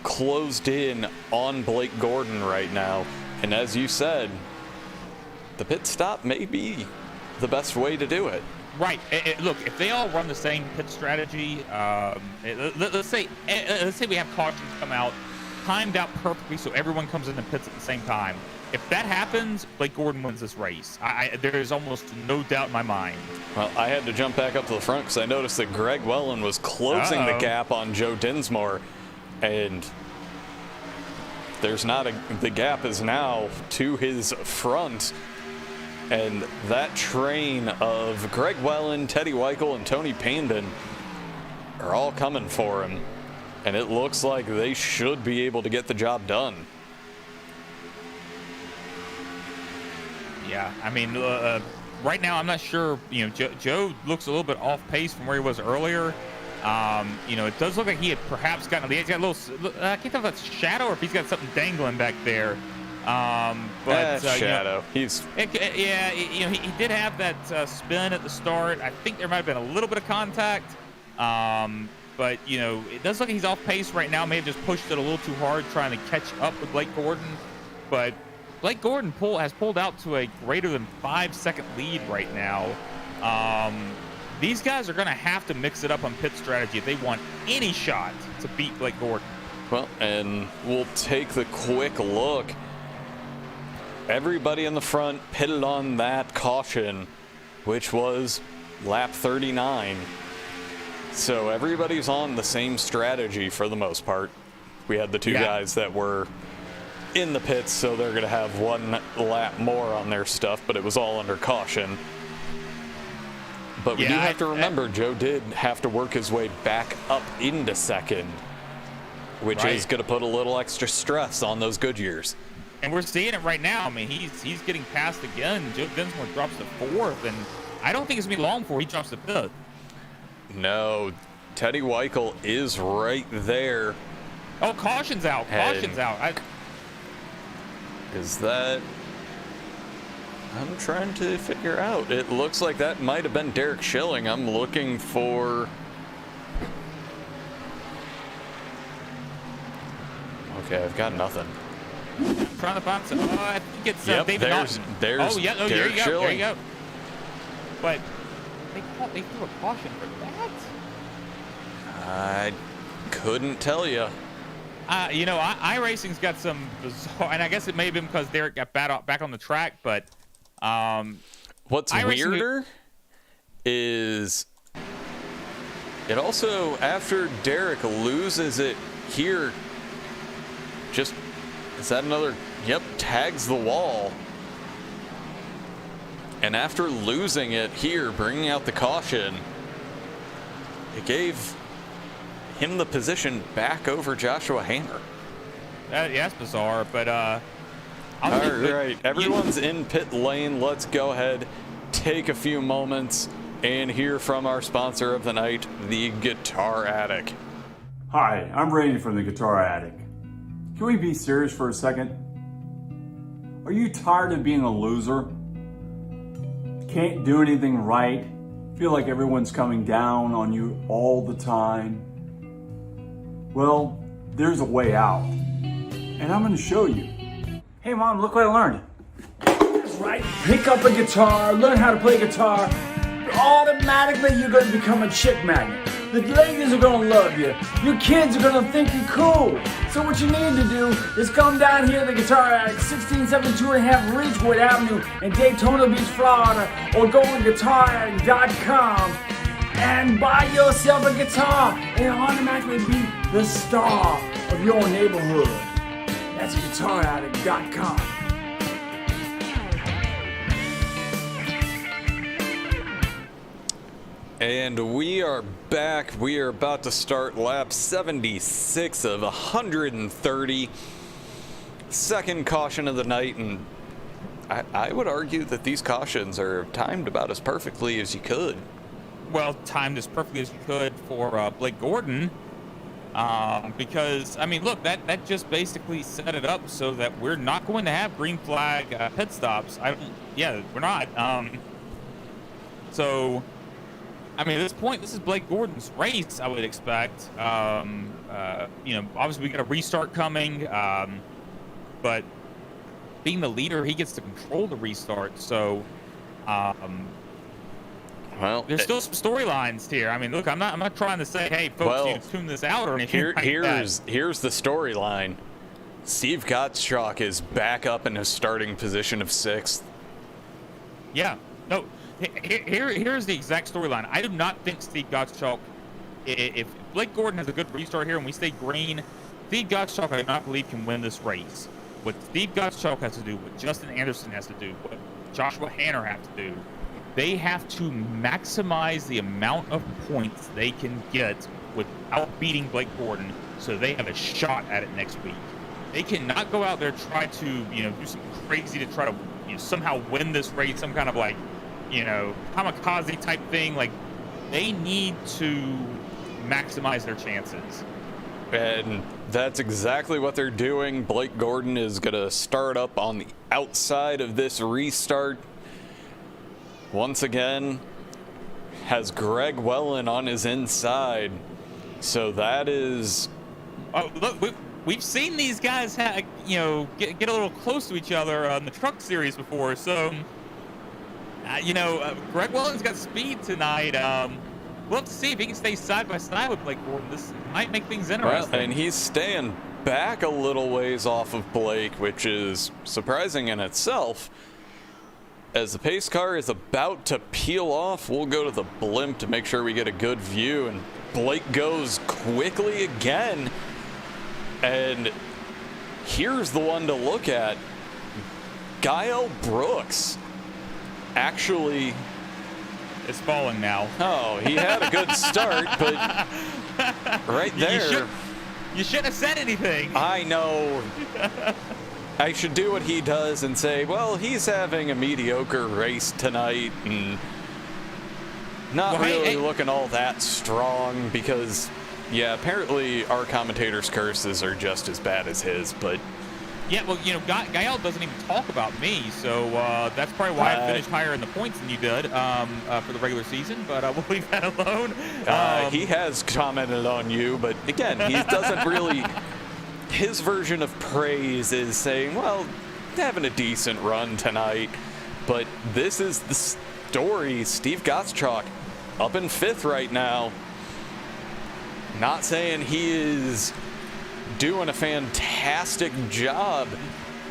closed in on Blake Gordon right now. And as you said, the pit stop may be the best way to do it. Right. Look, if they all run the same pit strategy, let's say we have cautions come out, timed out perfectly so everyone comes in the pits at the same time. If that happens, Blake Gordon wins this race. There is almost no doubt in my mind. Well, I had to jump back up to the front because I noticed that Greg Wellen was closing the gap on Joe Dinsmore, and the gap is now to his front. And that train of Greg Wellen, Teddy Weichel, and Tony Panden are all coming for him. And it looks like they should be able to get the job done. Yeah, I mean, right now I'm not sure. You know, Joe looks a little bit off pace from where he was earlier. You know, it does look like he had perhaps gotten. He's got a little. I can't tell if that's shadow or if he's got something dangling back there. But shadow. You know, yeah, you know, he did have that spin at the start. I think there might have been a little bit of contact. But you know, it does look like he's off pace right now. May have just pushed it a little too hard, trying to catch up with Blake Gordon. But Blake Gordon has pulled out to a greater than 5-second lead right now. These guys are going to have to mix it up on pit strategy if they want any shot to beat Blake Gordon. Well, and we'll take the quick look. Everybody in the front pitted on that caution, which was lap 39. So everybody's on the same strategy for the most part. We had the two guys that were in the pits, so they're going to have one lap more on their stuff, but it was all under caution. But we do have to remember, Joe did have to work his way back up into second, which is going to put a little extra stress on those Goodyears. And we're seeing it right now. I mean, he's getting passed again. Joe Dinsmore drops to 4th, and I don't think it's going to be long before he drops to 5th. No, Teddy Weichel is right there. Oh, caution's out. Caution's out. Is that... I'm trying to figure out. It looks like that might have been Derek Schilling. I'm looking for... Okay, I've got nothing. I'm trying to find some... Oh, I think it's David Naughton. There's oh, yeah, oh, Derek Schilling. There you go. But they threw a caution for that? I couldn't tell you. You know, iRacing's got some bizarre... And I guess it may have been because Derek got back on the track, but... What's weirder is it also, after Derek loses it here, just, is that another, tags the wall. And after losing it here, bringing out the caution, it gave him the position back over Joshua Hamer. That's bizarre, but all right, everyone's in pit lane. Let's go ahead, take a few moments, and hear from our sponsor of the night, the Guitar Attic. Hi, I'm Randy from the Guitar Attic. Can we be serious for a second? Are you tired of being a loser? Can't do anything right? Feel like everyone's coming down on you all the time? Well, there's a way out, and I'm going to show you. Hey Mom, look what I learned. That's right, pick up a guitar, learn how to play guitar. Automatically you're going to become a chick magnet. The ladies are going to love you. Your kids are going to think you're cool. So what you need to do is come down here to the Guitar Attic, 1672.5 Ridgewood Avenue in Daytona Beach, Florida, or go on guitarattic.com and buy yourself a guitar and automatically be the star of your neighborhood. That's guitarattic.com. And we are back. We are about to start lap 76 of 130. Second caution of the night, and I would argue that these cautions are timed about as perfectly as you could. Well, timed as perfectly as you could for Blake Gordon. Because, I mean, look, that just basically set it up so that we're not going to have green flag pit stops. We're not. So, I mean, at this point, this is Blake Gordon's race, I would expect. You know, obviously we got a restart coming, but being the leader, he gets to control the restart. So, well, there's still some storylines here. I mean, look, I'm not trying to say, hey, folks, you tune this out or anything. Here's the storyline. Steve Gottschalk is back up in his starting position of 6th. Yeah. No. Here's the exact storyline. I do not think Steve Gottschalk, if Blake Gordon has a good restart here and we stay green, Steve Gottschalk, I do not believe, can win this race. What Steve Gottschalk has to do, what Justin Anderson has to do, what Joshua Hanner have to do, they have to maximize the amount of points they can get without beating Blake Gordon so they have a shot at it next week. They cannot go out there try to, do something crazy to try to, somehow win this race, some kind of like, kamikaze type thing. Like, they need to maximize their chances. And that's exactly what they're doing. Blake Gordon is going to start up on the outside of this restart. Once again, has Greg Wellen on his inside. So that is... Oh, look, we've seen these guys, get a little close to each other on the truck series before. So, Greg Wellen's got speed tonight. We'll have to see if he can stay side by side with Blake Gordon. This might make things interesting. Well, and he's staying back a little ways off of Blake, which is surprising in itself. As the pace car is about to peel off, we'll go to the blimp to make sure we get a good view. And Blake goes quickly again. And here's the one to look at. Gael Brooks actually... It's falling now. Oh, he had a good start, but right there... You shouldn't have said anything. I know. I should do what he does and say, well, he's having a mediocre race tonight and not really looking all that strong because, yeah, apparently our commentators' curses are just as bad as his, but... Yeah, well, Gael doesn't even talk about me, so that's probably why I finished higher in the points than you did for the regular season, but we'll leave that alone. He has commented on you, but again, he doesn't really... His version of praise is saying, well, having a decent run tonight, but this is the story. Steve Gottschalk up in 5th right now. Not saying he is doing a fantastic job,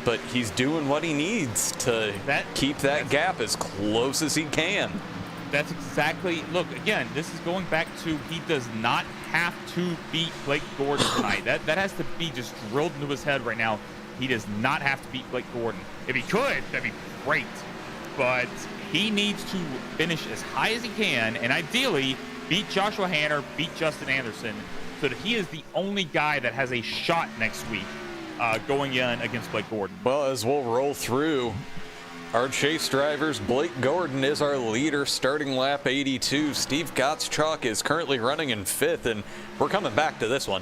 but he's doing what he needs to keep that gap as close as he can. That's exactly... Look, again, this is going back to he does not have to beat Blake Gordon tonight. That has to be just drilled into his head right now. He does not have to beat Blake Gordon. If he could, that'd be great. But he needs to finish as high as he can, and ideally beat Joshua Hanner, beat Justin Anderson, so that he is the only guy that has a shot next week going in against Blake Gordon. Well, as we'll roll through our chase drivers, Blake Gordon is our leader starting lap 82. Steve Gottschalk is currently running in 5th, and we're coming back to this one.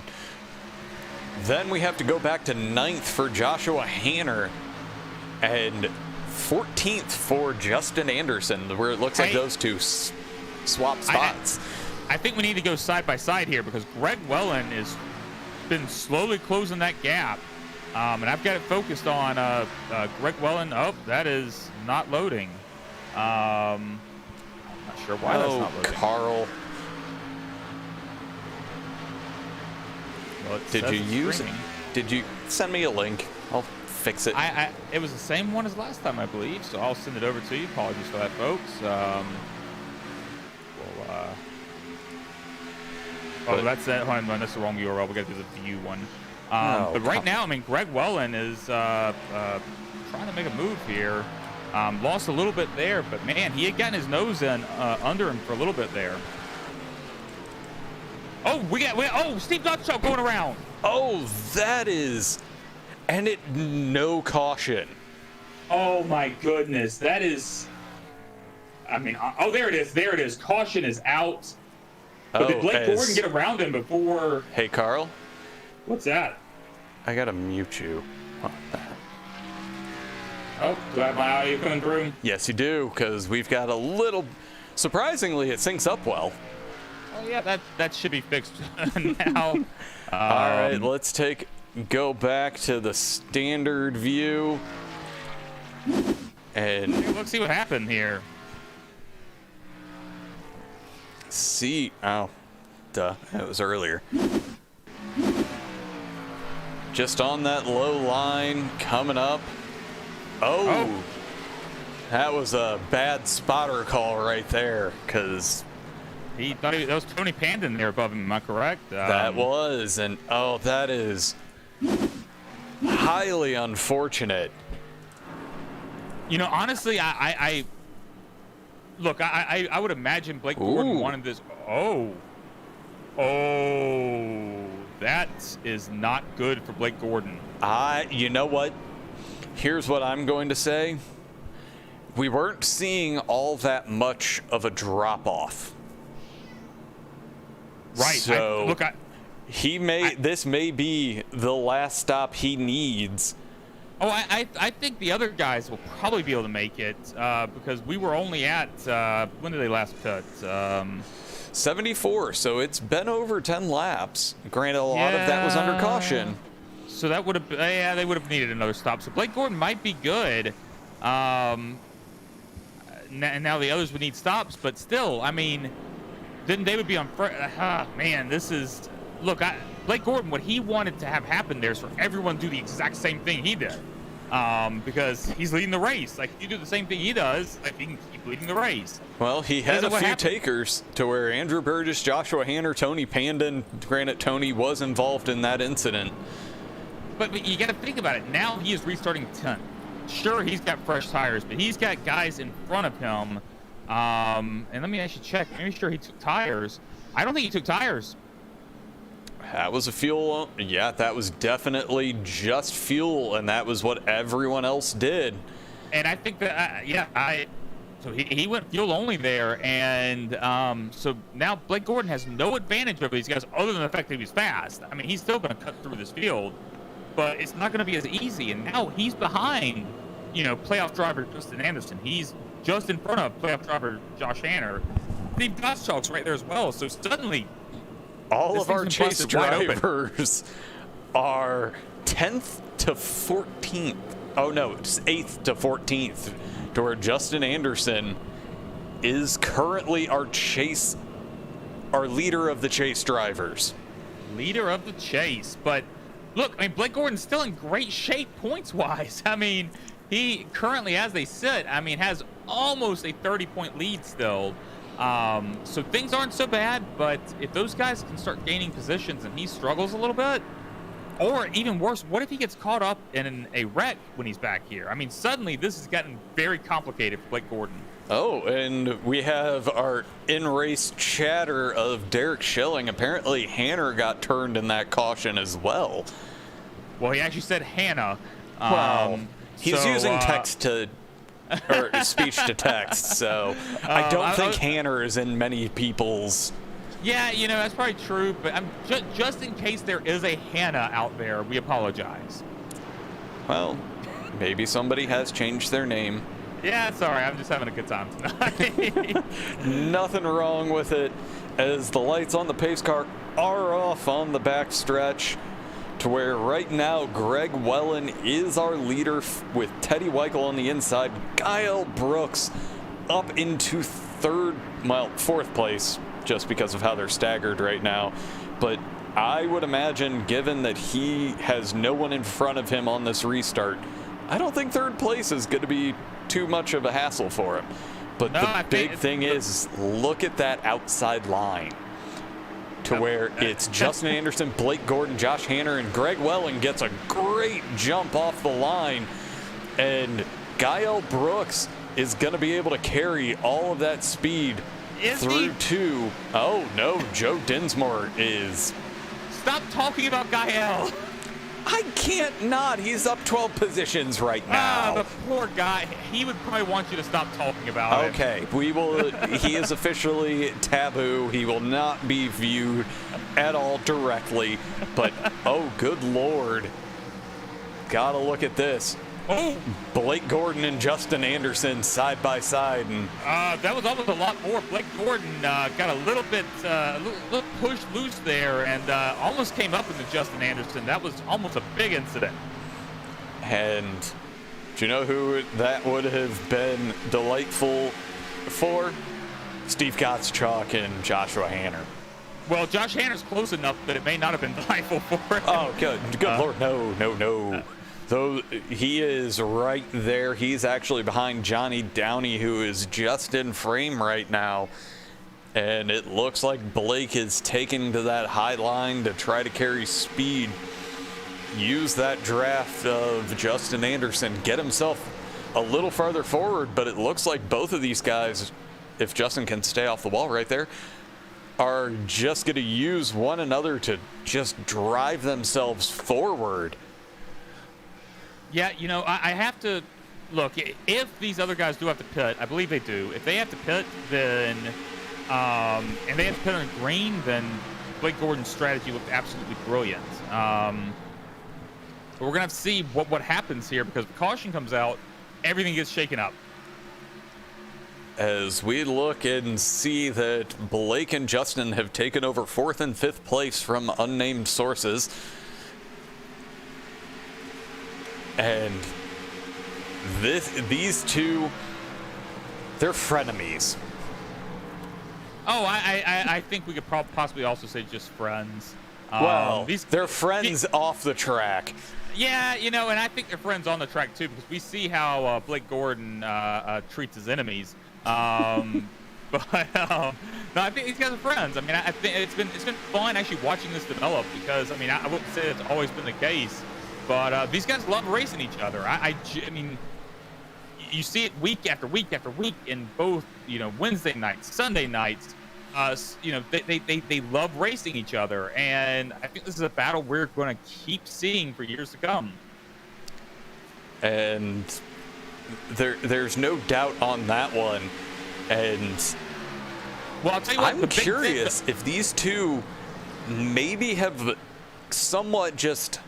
Then we have to go back to 9th for Joshua Hanner and 14th for Justin Anderson, where it looks like those two swap spots. I think we need to go side by side here because Greg Wellen has been slowly closing that gap. And I've got it focused on Greg Wellen. Oh, that is not loading. I'm not sure why that's not loading. Carl. Well, Did you use it? Did you send me a link? I'll fix it. It was the same one as last time, I believe, so I'll send it over to you. Apologies for that, folks. That's that. Hold on, that's the wrong URL. We got to do the view one. But right now, Greg Wellen is trying to make a move here. Lost a little bit there, but man, he had gotten his nose in under him for a little bit there. Oh, Steve Gottschalk going around. Oh, that is, and no caution. Oh my goodness, that is. There it is. There it is. Caution is out. But did Blake Gordon get around him before? Hey, Carl. What's that? I gotta mute you. Oh, do I have my audio coming through? Yes, you do, because we've got a little... Surprisingly, it syncs up well. Oh, yeah, that should be fixed now. All right, let's go back to the standard view. And let's see what happened here. Oh, duh, that was earlier. Just on that low line, coming up. Oh, that was a bad spotter call right there, because he thought that was Tony Panden there above him. Am I correct? That was, and that is highly unfortunate. Honestly, I would imagine Blake Gordon wanted this. Oh, that is not good for Blake Gordon. You know what? Here's what I'm going to say. we weren't seeing all that much of a drop-off. Right. So this may be the last stop he needs. Oh, I think the other guys will probably be able to make it because we were only at, when did they last cut? 74, so it's been over 10 laps. Granted, a lot of that was under caution. So that would have, they would have needed another stop. So Blake Gordon might be good. And now the others would need stops, but still, I mean, then they would be on. Man, this is. Look, Blake Gordon, what he wanted to have happen there is for everyone to do the exact same thing he did, because he's leading the race. Like, if you do the same thing he does, like, he can keep leading the race. Well, he had a few takers to where Andrew Burgess, Joshua Hanner, Tony Panden. Granted, Tony was involved in that incident. But you got to think about it. Now he is restarting 10th. Sure, he's got fresh tires, but he's got guys in front of him. And let me actually check. Maybe sure he took tires. I don't think he took tires. That was a fuel. Yeah, that was definitely just fuel, and that was what everyone else did. And I think that, so he went fuel only there, and so now Blake Gordon has no advantage over these guys other than the fact that he was fast. I mean, he's still going to cut through this field, but it's not going to be as easy. And now he's behind, playoff driver Justin Anderson. He's just in front of playoff driver Josh Hanner. Steve Gottschalk's right there as well. So suddenly, all of our chase drivers are 10th to 14th. Oh, no, it's 8th to 14th, to where Justin Anderson is currently our leader of the chase drivers. Leader of the chase. But look, I mean, Blake Gordon's still in great shape points-wise. I mean, he currently, as they sit, has almost a 30-point lead still. So things aren't so bad, but if those guys can start gaining positions and he struggles a little bit, or even worse, what if he gets caught up in a wreck when he's back here? I mean, suddenly this has gotten very complicated for Blake Gordon. Oh, and we have our in-race chatter of Derek Schilling. Apparently, Hanner got turned in that caution as well. Well, he actually said Hannah. Well, he's using text to... or speech to text, so I don't think Hanner is in many people's. Yeah, that's probably true, but just in case there is a Hannah out there, we apologize. Well, maybe somebody has changed their name. Yeah, sorry, I'm just having a good time tonight. Nothing wrong with it, as the lights on the pace car are off on the back stretch. To where right now Greg Wellen is our leader with Teddy Weichel on the inside. Kyle Brooks up into fourth place, just because of how they're staggered right now. But I would imagine, given that he has no one in front of him on this restart, I don't think third place is going to be too much of a hassle for him. But the big thing is, look at that outside line. To where it's Justin Anderson, Blake Gordon, Josh Hanner, and Greg Welling gets a great jump off the line. And Kyle Brooks is going to be able to carry all of that speed through to... Oh, no, Joe Dinsmore is... Stop talking about Gael. I can't not. He's up 12 positions right now. The poor guy. He would probably want you to stop talking about it. Okay, we will. He is officially taboo. He will not be viewed at all directly. But, oh, good Lord. Gotta look at this. Oh, Blake Gordon and Justin Anderson side by side, and that was almost a lot more. Blake Gordon got a little bit little pushed loose there, and almost came up into Justin Anderson. That was almost a big incident. And do you know who that would have been delightful for? Steve Gottschalk and Joshua Hanner. Well, Josh Hanner's close enough that it may not have been delightful for him. Oh, good Lord, no. Though he is right there. He's actually behind Johnny Downey, who is just in frame right now. And it looks like Blake is taking to that high line to try to carry speed. Use that draft of Justin Anderson. Get himself a little farther forward. But it looks like both of these guys, if Justin can stay off the wall right there, are just going to use one another to just drive themselves forward. Yeah, I have to look, if these other guys do have to pit, I believe they do. If they have to pit, then and they have to pit on green, then Blake Gordon's strategy looked absolutely brilliant. But we're gonna have to see what happens here, because if caution comes out, everything gets shaken up. As we look and see that Blake and Justin have taken over 4th and 5th place from unnamed sources. And these two, they're frenemies. Oh, I think we could possibly also say just friends. Well, they're friends off the track. Yeah, and I think they're friends on the track too, because we see how Blake Gordon treats his enemies. No, I think these guys are friends. I mean, I think it's been fun actually watching this develop, because I mean, I wouldn't say it's always been the case, but these guys love racing each other. I mean, you see it week after week after week in both, Wednesday nights, Sunday nights. They love racing each other, and I think this is a battle we're going to keep seeing for years to come. And there's no doubt on that one. And well, I'll tell you what, I'm curious if these two maybe have somewhat just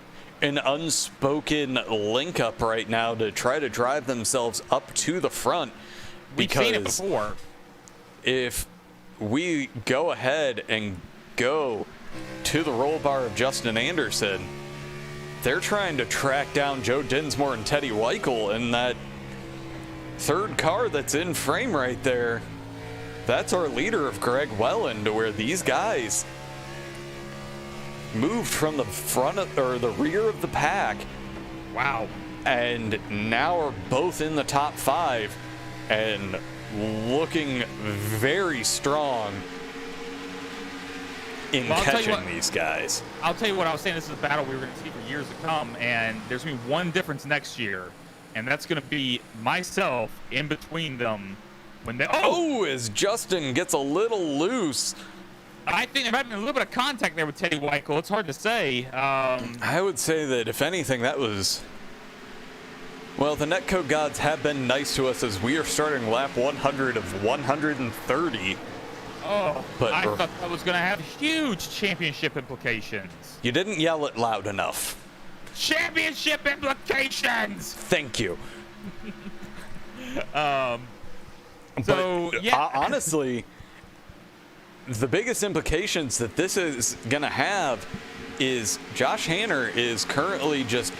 an unspoken link up right now to try to drive themselves up to the front. We've seen it before. If we go ahead and go to the roll bar of Justin Anderson, they're trying to track down Joe Dinsmore and Teddy Weichel, and that third car that's in frame right there, that's our leader of Greg Welland, to where these guys moved from the front or the rear of the pack. Wow. And now are both in the top 5 and looking very strong in catching these guys. I'll tell you what, I was saying this is a battle we were going to see for years to come, and there's going to be one difference next year, and that's going to be myself in between them when they... as Justin gets a little loose. I think there might have been a little bit of contact there with Teddy Weichel. It's hard to say. I would say that, if anything, that was... Well, the netcode gods have been nice to us, as we are starting lap 100 of 130. Oh, but I thought that was going to have huge championship implications. You didn't yell it loud enough. Championship implications! Thank you. Yeah. Honestly, the biggest implications that this is going to have is Josh Hanner is currently just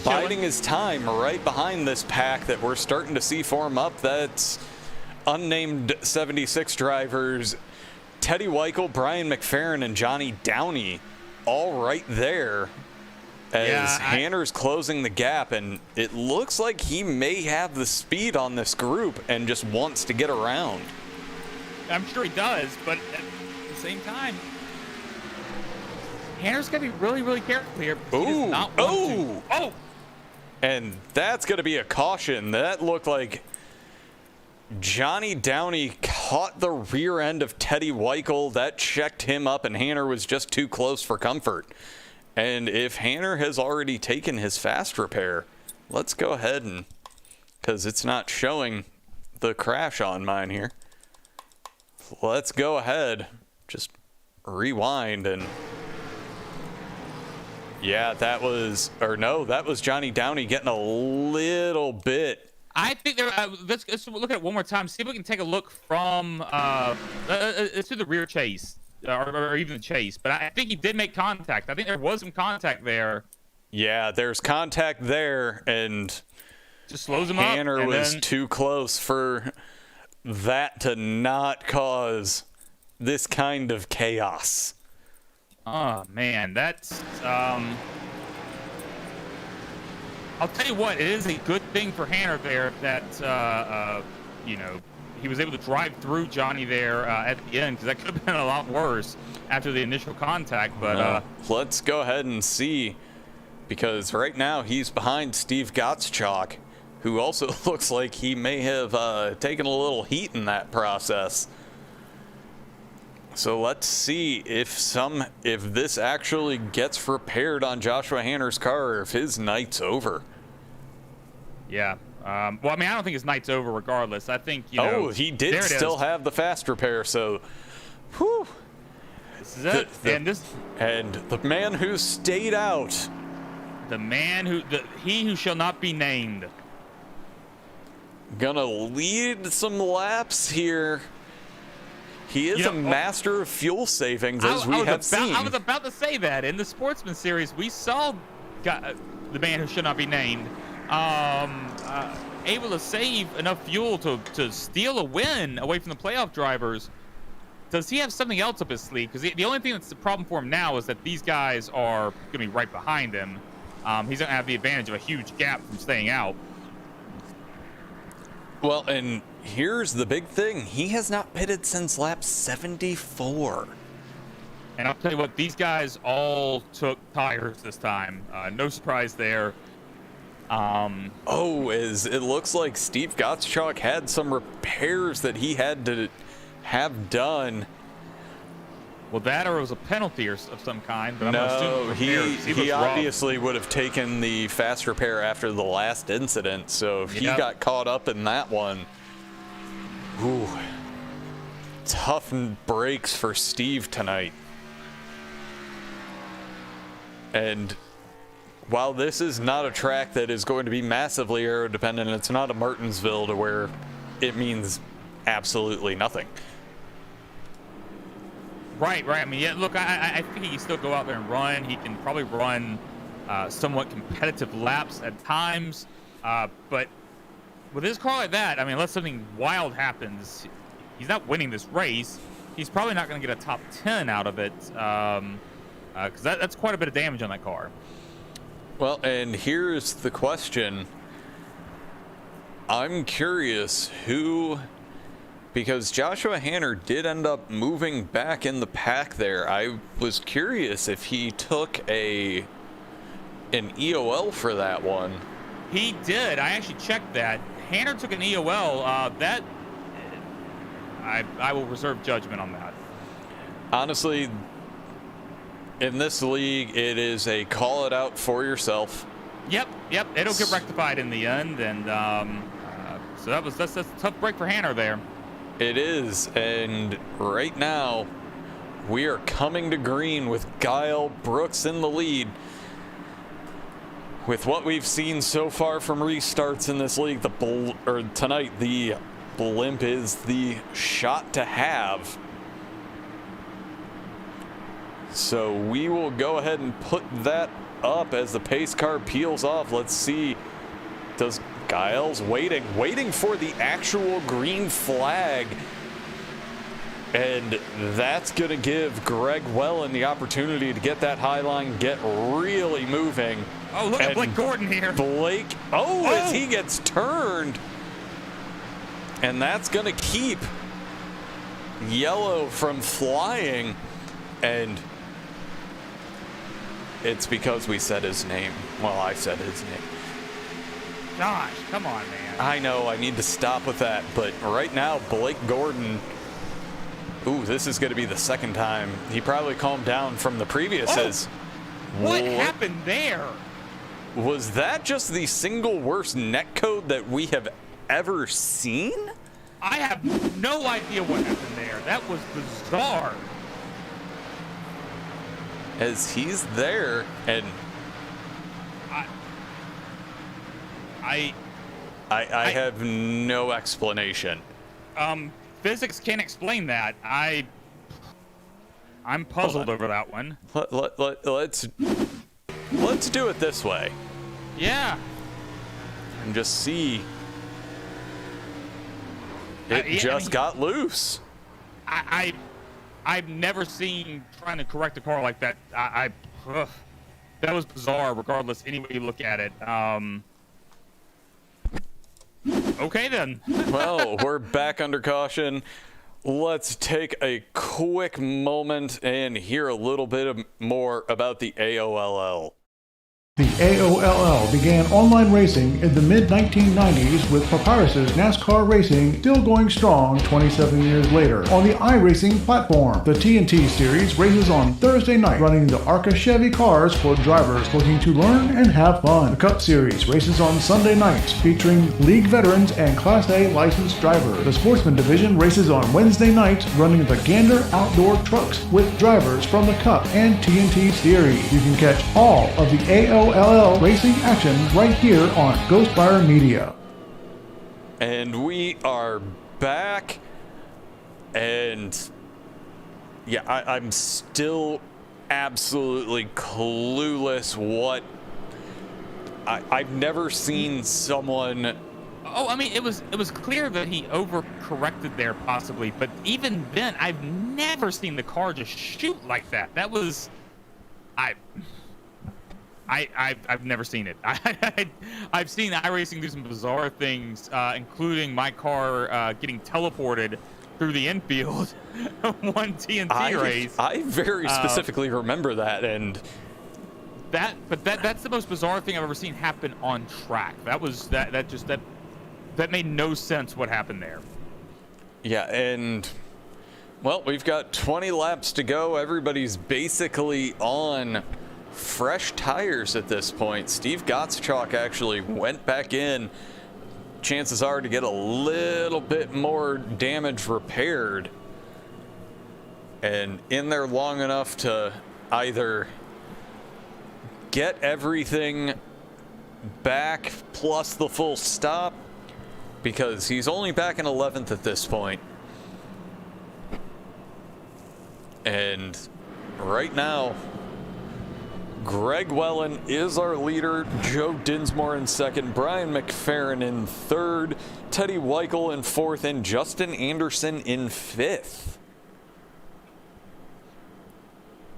biding his time right behind this pack that we're starting to see form up. That's unnamed 76 drivers, Teddy Weichel, Brian McFerrin, and Johnny Downey, all right there as Hanner's closing the gap, and it looks like he may have the speed on this group and just wants to get around. I'm sure he does, but at the same time, Hanner's got to be really, really careful here. And that's going to be a caution. That looked like Johnny Downey caught the rear end of Teddy Weichel. That checked him up, and Hanner was just too close for comfort. And if Hanner has already taken his fast repair, let's go ahead and, because it's not showing the crash on mine here. Let's go ahead, just rewind, and yeah, that was Johnny Downey getting a little bit. I think there. Let's look at it one more time. See if we can take a look from to the rear chase or even the chase. But I think he did make contact. I think there was some contact there. Yeah, there's contact there, and just slows him up. Hanner was too close for that to not cause this kind of chaos. Oh man, that's I'll tell you what, it is a good thing for Hanner there that he was able to drive through Johnny there at the end, because that could have been a lot worse after the initial contact. But let's go ahead and see, because right now he's behind Steve Gottschalk, who also looks like he may have taken a little heat in that process. So let's see if this actually gets repaired on Joshua Hanner's car, or if his night's over. Yeah. Well, I mean, I don't think his night's over regardless. I think, you know. Oh, he did still have the fast repair, so whew. This is it. And the man who stayed out. He who shall not be named. Gonna lead some laps here. He is a master of fuel savings, as we have seen. I was about to say that. In the Sportsman Series, we saw the man who should not be named able to save enough fuel to steal a win away from the playoff drivers. Does he have something else up his sleeve? Because the only thing that's the problem for him now is that these guys are going to be right behind him. He's going to have the advantage of a huge gap from staying out. Well, and here's the big thing. He has not pitted since lap 74. And I'll tell you what, these guys all took tires this time. No surprise there. As it looks like Steve Gottschalk had some repairs that he had to have done. Well, that or it was a penalty of some kind. But no, he obviously would have taken the fast repair after the last incident. So if he got caught up in that one, ooh, tough breaks for Steve tonight. And while this is not a track that is going to be massively aero dependent, it's not a Martinsville to where it means absolutely nothing. Right. I mean, yeah, look, I think he can still go out there and run. He can probably run somewhat competitive laps at times. But with his car like that, I mean, unless something wild happens, he's not winning this race. He's probably not going to get a top 10 out of it because that's quite a bit of damage on that car. Well, and here's the question. I'm curious who... Because Joshua Hanner did end up moving back in the pack there. I was curious if he took an EOL for that one. He did. I actually checked that. Hanner took an EOL. I will reserve judgment on that. Honestly, in this league, it is a call it out for yourself. Yep. It'll get rectified in the end, and so that's a tough break for Hanner there. It is, and right now we are coming to green with Guile Brooks in the lead. With what we've seen so far from restarts in this league, tonight, the blimp is the shot to have. So we will go ahead and put that up as the pace car peels off. Let's see, does Guile's waiting for the actual green flag. And that's going to give Greg Wellen the opportunity to get that high line, get really moving. Oh, look at Blake Gordon here. As he gets turned. And that's going to keep Yellow from flying. And it's because we said his name. Well, I said his name. Gosh, come on, man. I know, I need to stop with that, but right now, Blake Gordon, this is going to be the second time. He probably calmed down from the previous. What happened there? Was that just the single worst netcode that we have ever seen? I have no idea what happened there. That was bizarre. As he's there, and I have no explanation. Physics can't explain that. I'm puzzled over that one. Let's do it this way. Yeah. And just see. It got loose. I've never seen trying to correct a car like that. That was bizarre, regardless any way you look at it. Okay, then. Well, we're back under caution. Let's take a quick moment and hear a little bit more about the AOLL. The AOLL began online racing in the mid-1990s with Papyrus's NASCAR racing still going strong 27 years later on the iRacing platform. The TNT series races on Thursday night, running the ARCA Chevy cars for drivers looking to learn and have fun. The Cup series races on Sunday nights, featuring league veterans and Class A licensed drivers. The Sportsman division races on Wednesday nights, running the Gander outdoor trucks with drivers from the Cup and TNT series. You can catch all of the AOLL racing action right here on Ghostfire Media. And we are back, and yeah, I'm still absolutely clueless what I've never seen someone. Oh, I mean, it was clear that he overcorrected there possibly, but even then, I've never seen the car just shoot like that. That was, I've never seen it. I've seen iRacing do some bizarre things, including my car getting teleported through the infield one TNT race. I very specifically remember that, and that's the most bizarre thing I've ever seen happen on track. That made no sense what happened there. Yeah, and well, we've got 20 laps to go. Everybody's basically on fresh tires at this point. Steve Gottschalk actually went back in. Chances are to get a little bit more damage repaired and in there long enough to either get everything back plus the full stop, because he's only back in 11th at this point. And right now, Greg Wellen is our leader, Joe Dinsmore in second, Brian McFerrin in third, Teddy Weichel in fourth, and Justin Anderson in fifth.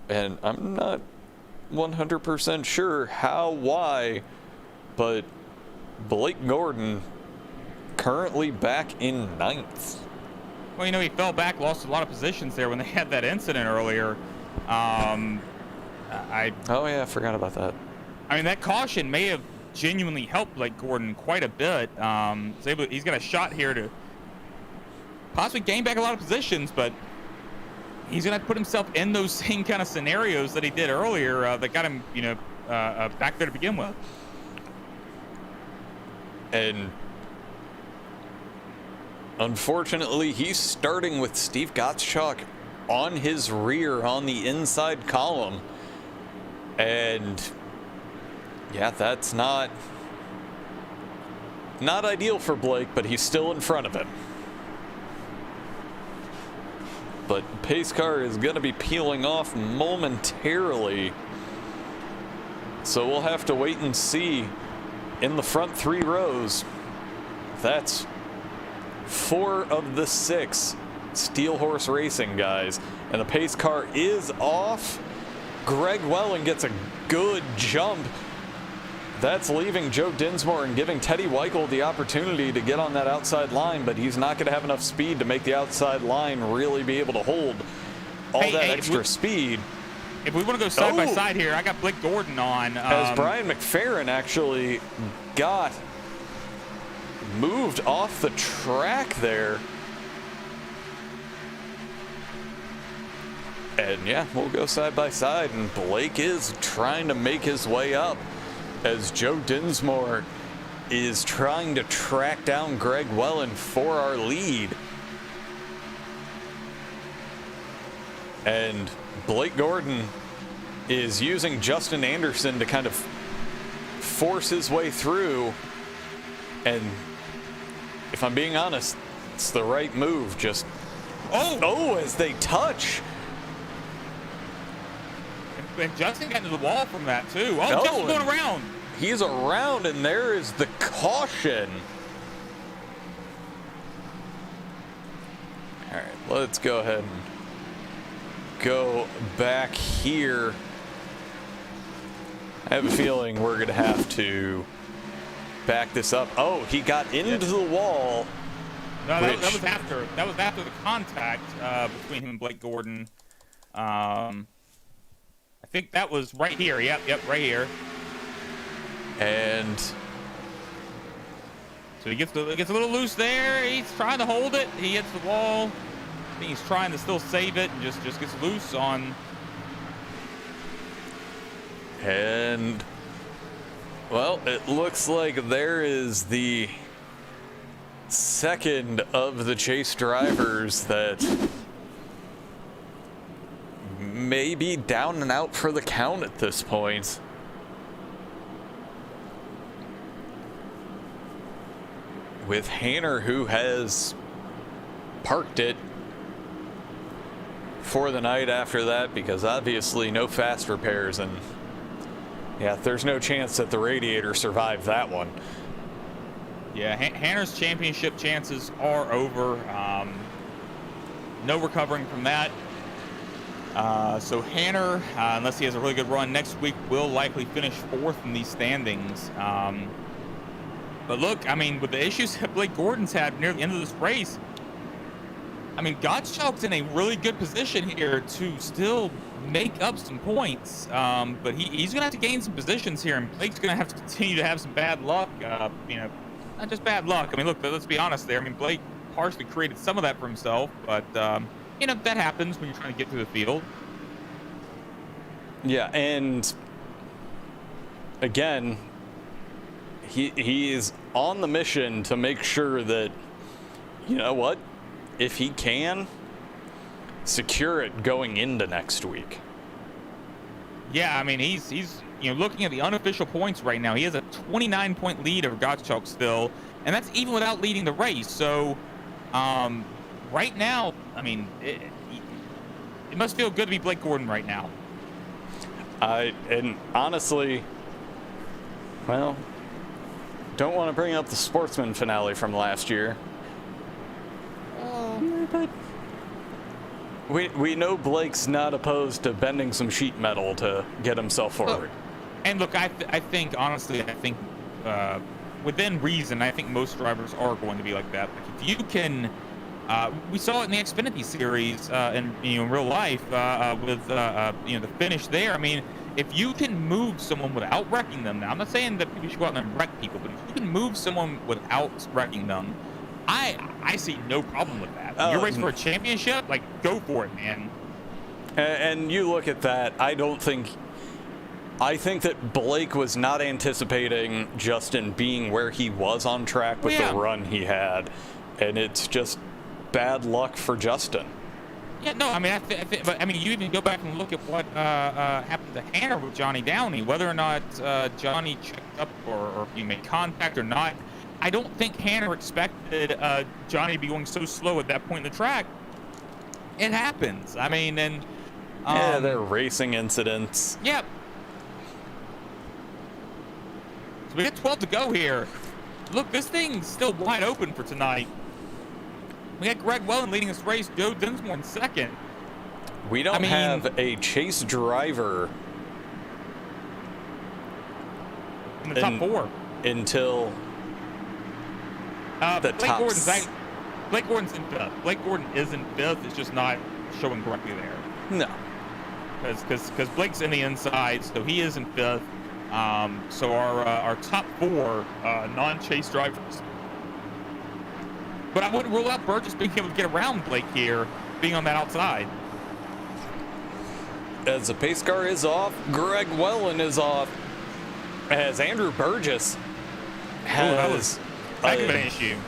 And I'm not 100% sure how, why, but Blake Gordon currently back in ninth. Well, he fell back, lost a lot of positions there when they had that incident earlier. Oh yeah, I forgot about that. I mean, that caution may have genuinely helped Blake Gordon quite a bit. He's got a shot here to possibly gain back a lot of positions, but he's going to have to put himself in those same kind of scenarios that he did earlier that got him, back there to begin with. And unfortunately, he's starting with Steve Gottschalk on his rear on the inside column. And yeah, that's not ideal for Blake, but he's still in front of him. But pace car is going to be peeling off momentarily, so we'll have to wait and see in the front three rows. That's 4 of the 6 Steel Horse Racing guys, and the pace car is off. Greg Wellen gets a good jump. That's leaving Joe Dinsmore and giving Teddy Weichel the opportunity to get on that outside line, but he's not going to have enough speed to make the outside line really be able to hold all that extra speed. If we want to go side by side here, I got Blake Gordon on. As Brian McFerrin actually got moved off the track there. And yeah, we'll go side by side, and Blake is trying to make his way up as Joe Dinsmore is trying to track down Greg Wellen for our lead. And Blake Gordon is using Justin Anderson to kind of force his way through. And if I'm being honest, it's the right move. Just, as they touch. And Justin got into the wall from that, too. Justin's going around. He's around, and there is the caution. All right, let's go ahead and go back here. I have a feeling we're going to have to back this up. Oh, he got into the wall. No, that was after. That was after the contact between him and Blake Gordon. I think that was right here. Yep, right here. And So he gets a little loose there. He's trying to hold it. He hits the wall. I think he's trying to still save it and just gets loose on. And well, it looks like there is the second of the chase drivers that may be down and out for the count at this point. With Hanner, who has parked it for the night after that, because obviously no fast repairs, and yeah, there's no chance that the radiator survived that one. Yeah, Hanner's championship chances are over. No recovering from that. So Hanner, unless he has a really good run next week, will likely finish 4th in these standings. But look, I mean, with the issues that Blake Gordon's had near the end of this race, I mean, Gottschalk's in a really good position here to still make up some points. But he's going to have to gain some positions here, and Blake's going to have to continue to have some bad luck. You know, not just bad luck. I mean, look, let's be honest there. I mean, Blake partially created some of that for himself, but, you know, that happens when you're trying to get through the field. Yeah, and again, he is on the mission to make sure that, you know what, if he can, secure it going into next week. Yeah, I mean, he's you know, looking at the unofficial points right now, he has a 29-point lead over Gottschalk still, and that's even without leading the race. So, right now, I mean, it must feel good to be Blake Gordon right now. And honestly, well, don't want to bring up the Sportsman finale from last year. But we know Blake's not opposed to bending some sheet metal to get himself forward. And look, I think, honestly, within reason, I think most drivers are going to be like that. Like if you can, we saw it in the Xfinity series, and you know, in real life, with you know, the finish there. I mean, if you can move someone without wrecking them, now I'm not saying that people should go out and wreck people, but if you can move someone without wrecking them, I see no problem with that. You're racing for a championship, like, go for it, man. And you look at that, I think that Blake was not anticipating Justin being where he was on track with the run he had, and it's just bad luck for Justin. Yeah, no, I mean, but I mean, you even go back and look at what happened to Hanner with Johnny Downey, whether or not Johnny checked up or he made contact or not. I don't think Hanner expected Johnny to be going so slow at that point in the track. It happens. I mean, and yeah, they're racing incidents. Yep. So we got 12 to go here. Look, this thing's still wide open for tonight. We got Greg Welland leading this race, Joe Dinsmore in second. We don't have a chase driver in the top 4 until the top. Blake Gordon's in 5th. Blake Gordon is in 5th. It's just not showing correctly there. No. Because Blake's in the inside, so he is in 5th. So our top 4 non-chase drivers. But I wouldn't rule out Burgess being able to get around Blake here, being on that outside. As the pace car is off, Greg Welland is off. As Andrew Burgess has an issue.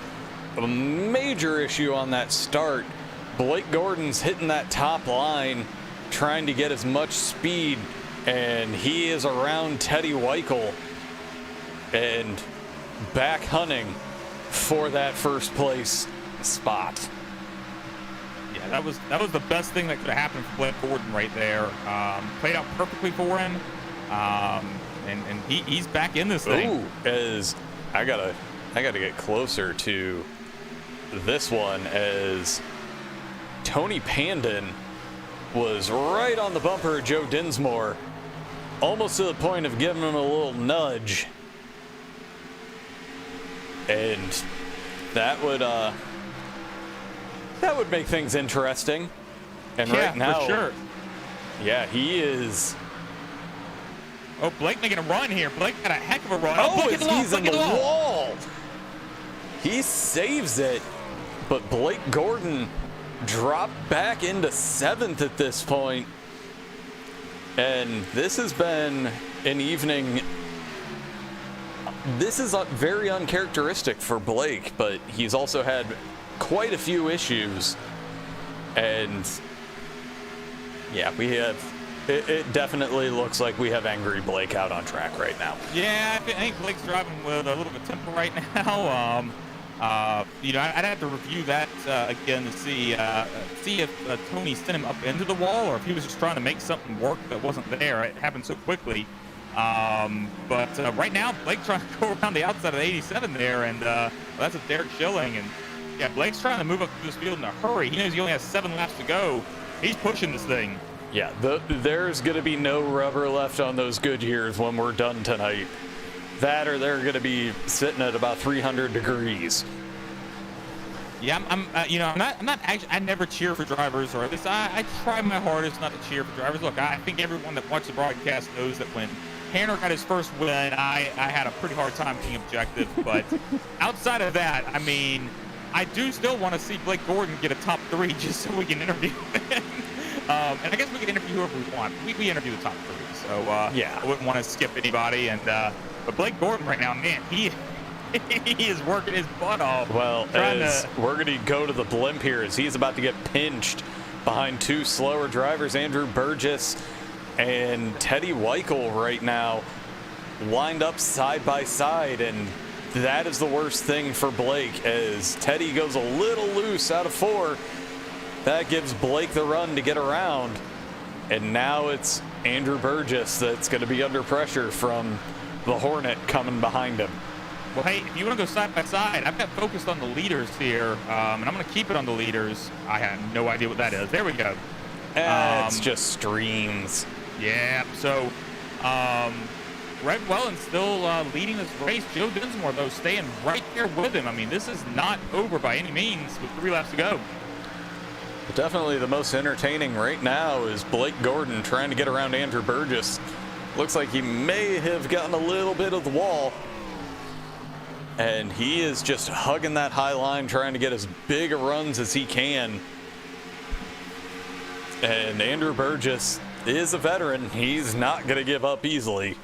A major issue on that start. Blake Gordon's hitting that top line, trying to get as much speed, and he is around Teddy Weichel and back hunting for that first place spot. Yeah, that was the best thing that could have happened for Blake Gordon right there. Played out perfectly for him, and he's back in this thing. Ooh, as I gotta get closer to this one, as Tony Panden was right on the bumper of Joe Dinsmore, almost to the point of giving him a little nudge. And that would make things interesting. And right now, for sure. Yeah, he is Oh, Blake making a run here. Blake got a heck of a run. Oh, Blake hit the wall, he's in Blake the hit wall. He saves it, but Blake Gordon dropped back into 7th at this point. And this has been an evening. This is very uncharacteristic for Blake, but he's also had quite a few issues. And yeah, we have. It definitely looks like we have angry Blake out on track right now. Yeah, I think Blake's driving with a little bit of tempo right now. You know, I'd have to review that again to see if Tony sent him up into the wall or if he was just trying to make something work that wasn't there. It happened so quickly. But right now, Blake trying to go around the outside of 87 there, and well, that's a Derek Schilling. And yeah, Blake's trying to move up through this field in a hurry. He knows he only has 7 laps to go. He's pushing this thing. Yeah, there's going to be no rubber left on those Goodyears when we're done tonight. That or they're going to be sitting at about 300 degrees. Yeah, I'm not actually, I never cheer for drivers, or at least I try my hardest not to cheer for drivers. Look, I think everyone that watched the broadcast knows that when Hanner got his first win, I had a pretty hard time being objective. But outside of that, I mean, I do still want to see Blake Gordon get a top 3 just so we can interview him. And I guess we can interview whoever we want. We interview the top 3, so yeah, I wouldn't want to skip anybody. And but Blake Gordon right now, man, he is working his butt off. Well, as we're going to go to the blimp here, as he's about to get pinched behind 2 slower drivers, Andrew Burgess and Teddy Weichel right now, lined up side by side, and that is the worst thing for Blake, as Teddy goes a little loose out of 4. That gives Blake the run to get around, and now it's Andrew Burgess that's going to be under pressure from the Hornet coming behind him. Well, hey, if you want to go side by side, I've got focused on the leaders here, and I'm going to keep it on the leaders. I have no idea what that is. There we go. It's just streams. Yeah, so Greg Welland's still leading this race. Joe Dinsmore, though, staying right there with him. I mean, this is not over by any means with 3 laps to go. Definitely the most entertaining right now is Blake Gordon trying to get around Andrew Burgess. Looks like he may have gotten a little bit of the wall. And he is just hugging that high line, trying to get as big a runs as he can. And Andrew Burgess is a veteran. He's not going to give up easily.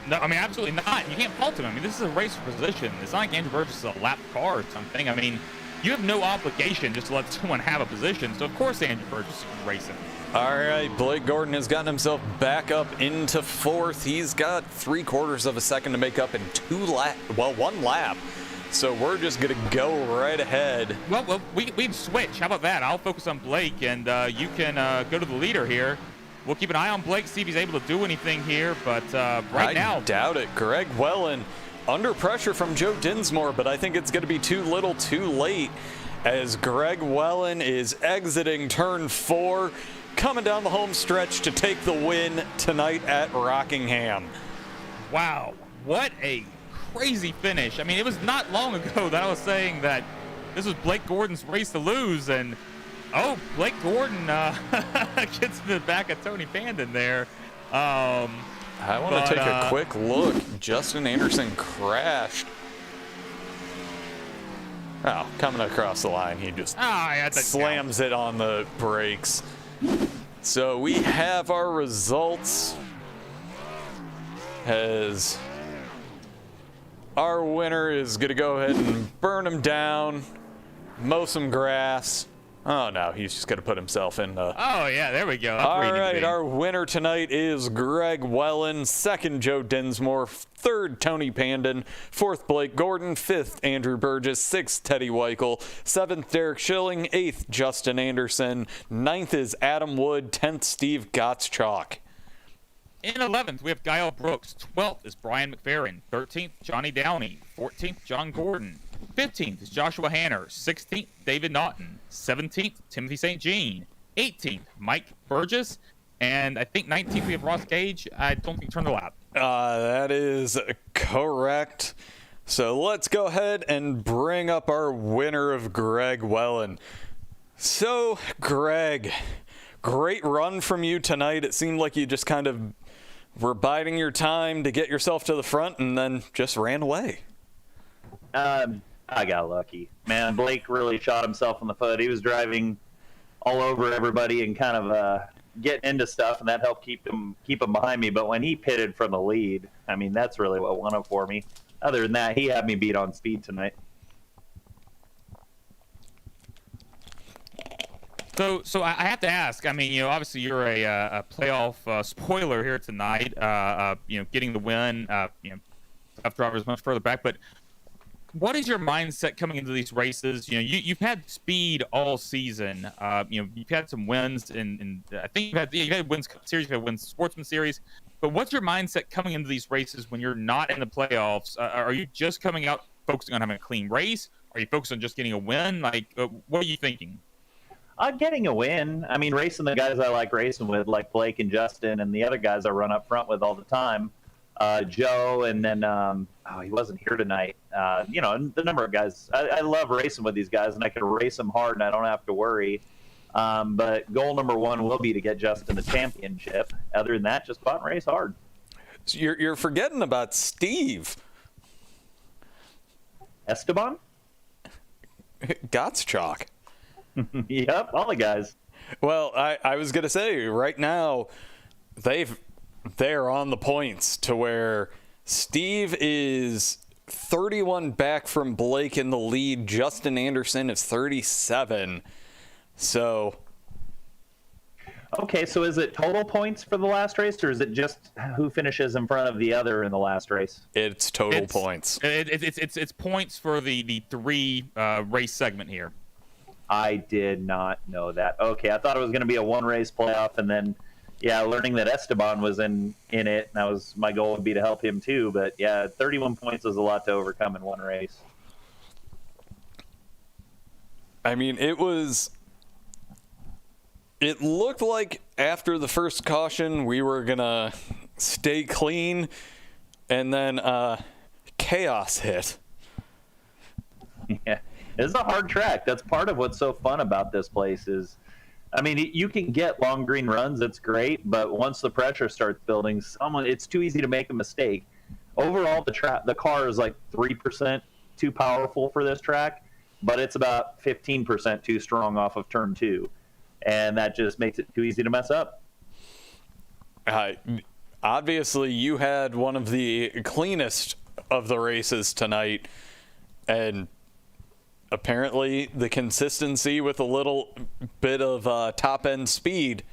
No, I mean, absolutely not. You can't fault him. I mean, this is a race for position. It's not like Andrew Burgess is a lap car or something. I mean, you have no obligation just to let someone have a position. So, of course, Andrew Burgess is racing. All right, Blake Gordon has gotten himself back up into 4th. He's got 3/4 of a second to make up in 1 lap. So we're just going to go right ahead. Well, we can switch. How about that? I'll focus on Blake, and you can go to the leader here. We'll keep an eye on Blake, see if he's able to do anything here. But right now, I doubt it. Greg Welland under pressure from Joe Dinsmore, but I think it's going to be too little too late as Greg Welland is exiting turn 4, coming down the home stretch to take the win tonight at Rockingham. Wow, what a crazy finish. I mean, it was not long ago that I was saying that this was Blake Gordon's race to lose, and Blake Gordon gets in the back of Tony Panden there. I want to take a quick look. Justin Anderson crashed. Oh, coming across the line, he just slams it on the brakes. So we have our results as our winner is going to go ahead and burn him down, mow some grass. Oh, no, he's just going to put himself in the... Oh, yeah, there we go. All right, our winner tonight is Greg Welland, 2nd Joe Dinsmore, 3rd Tony Panden, 4th Blake Gordon, 5th Andrew Burgess, 6th Teddy Weichel, 7th Derek Schilling, 8th Justin Anderson, 9th is Adam Wood, 10th Steve Gottschalk. In 11th, we have Guile Brooks. 12th is Brian McFerrin. 13th, Johnny Downey. 14th, John Gordon. 15th is Joshua Hanner. 16th, David Naughton. 17th, Timothy St. Jean. 18th, Mike Burgess. And I think 19th, we have Ross Gage. I don't think he turned the lap. That is correct. So let's go ahead and bring up our winner of Greg Welland. So, Greg, great run from you tonight. It seemed like you just kind of were biding your time to get yourself to the front and then just ran away. I got lucky. Man, Blake really shot himself in the foot. He was driving all over everybody and kind of getting into stuff, and that helped keep him behind me. But when he pitted from the lead, I mean, that's really what won it for me. Other than that, he had me beat on speed tonight. So I have to ask. I mean, obviously you're a playoff spoiler here tonight. Getting the win. Tough drivers much further back, but what is your mindset coming into these races? You've had speed all season. You've had some wins, and I think you've had wins Cup Series, you've had wins Sportsman Series. But what's your mindset coming into these races when you're not in the playoffs? Are you just coming out focusing on having a clean race? Are you focused on just getting a win? What are you thinking? Getting a win. I mean, racing the guys I like racing with, like Blake and Justin, and the other guys I run up front with all the time. Joe, and then he wasn't here tonight. The number of guys. I love racing with these guys, and I can race them hard, and I don't have to worry. But goal number one will be to get Justin the championship. Other than that, just go out and race hard. So you're forgetting about Steve. Esteban? Gottschalk. Yep, all the guys. Well, I was going to say, right now, they're on the points to where Steve is 31 back from Blake in the lead. Justin Anderson is 37. So. Okay, so is it total points for the last race, or is it just who finishes in front of the other in the last race? It's total points. It's points for the three race segment here. I did not know that. Okay, I thought it was going to be a one race playoff, and then learning that Esteban was in it, and that was my goal would be to help him too. But 31 points is a lot to overcome in one race. I mean, it looked like after the first caution we were gonna stay clean, and then chaos hit. Yeah, it's a hard track. That's part of what's so fun about this place is, I mean, you can get long green runs. It's great, but once the pressure starts building, it's too easy to make a mistake. Overall, the car is like 3% too powerful for this track, but it's about 15% too strong off of turn 2, and that just makes it too easy to mess up. Obviously, you had one of the cleanest of the races tonight, and apparently the consistency with a little bit of top-end speed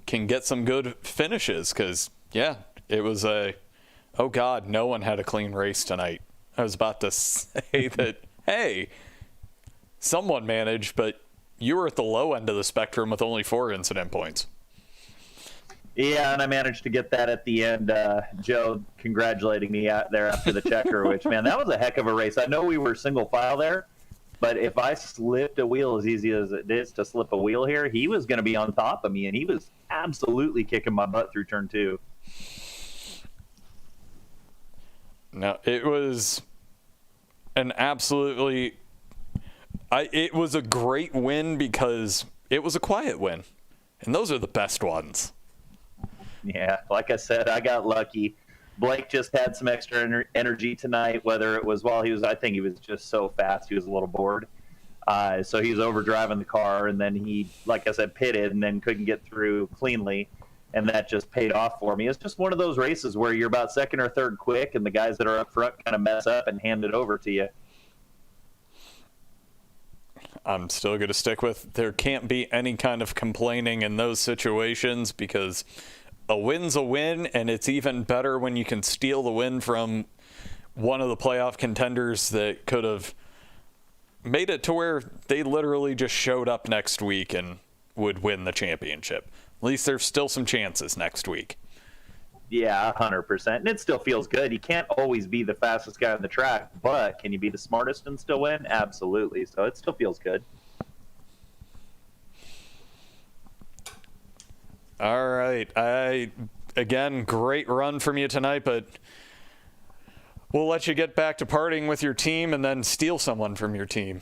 can get some good finishes because, it was oh, God, no one had a clean race tonight. I was about to say that, hey, someone managed, but you were at the low end of the spectrum with only 4 incident points. Yeah, and I managed to get that at the end. Joe congratulating me out there after the checker, which, man, that was a heck of a race. I know we were single file there, but if I slipped a wheel as easy as it is to slip a wheel here, he was going to be on top of me, and he was absolutely kicking my butt through turn 2. No, it was an absolutely... it was a great win because it was a quiet win, and those are the best ones. Yeah, like I said, I got lucky. Blake just had some extra energy tonight, whether it was I think he was just so fast, he was a little bored. So he was overdriving the car, and then he, like I said, pitted and then couldn't get through cleanly, and that just paid off for me. It's just one of those races where you're about second or third quick, and the guys that are up front kind of mess up and hand it over to you. I'm still going to stick with there can't be any kind of complaining in those situations because a win's a win, and it's even better when you can steal the win from one of the playoff contenders that could have made it to where they literally just showed up next week and would win the championship. At least there's still some chances next week. Yeah, 100%. And it still feels good. You can't always be the fastest guy on the track, but can you be the smartest and still win? Absolutely. So it still feels good. All right. Again, great run from you tonight, but we'll let you get back to partying with your team and then steal someone from your team.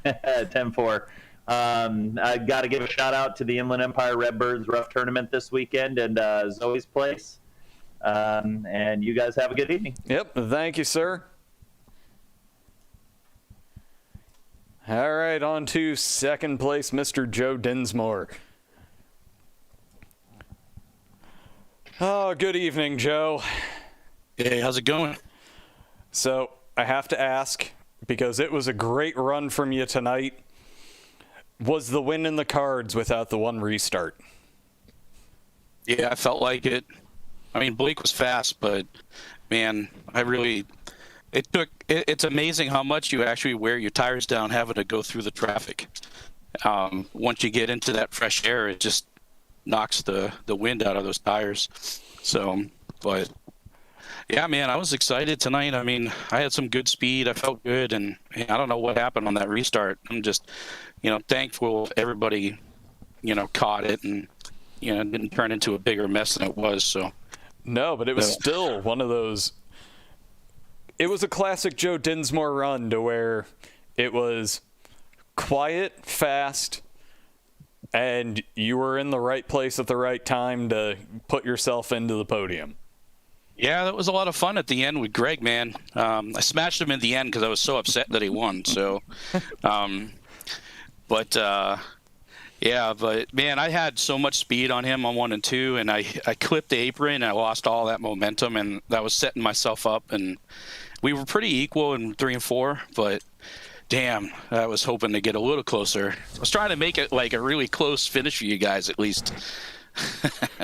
10-4. I got to give a shout out to the Inland Empire Redbirds Rough Tournament this weekend and Zoe's place. And you guys have a good evening. Yep. Thank you, sir. All right, on to second place, Mr. Joe Dinsmore. Oh, good evening, Joe. Hey, how's it going? So I have to ask, because it was a great run from you tonight, was the win in the cards without the one restart? Yeah, I felt like it. I mean, Blake was fast, but man, it's amazing how much you actually wear your tires down having to go through the traffic. Once you get into that fresh air, it just knocks the wind out of those tires. So, but yeah, man, I was excited tonight. I mean, I had some good speed. I felt good, and I don't know what happened on that restart. I'm just, thankful everybody, caught it and, didn't turn into a bigger mess than it was. So. No, but it was still one of those. It was a classic Joe Dinsmore run to where it was quiet, fast, and you were in the right place at the right time to put yourself into the podium. Yeah, that was a lot of fun at the end with Greg, man. I smashed him in the end because I was so upset that he won. So, but man, I had so much speed on him on 1 and 2, and I clipped the apron, and I lost all that momentum, and that was setting myself up. And we were pretty equal in 3 and 4, but damn, I was hoping to get a little closer. I was trying to make it like a really close finish for you guys, at least.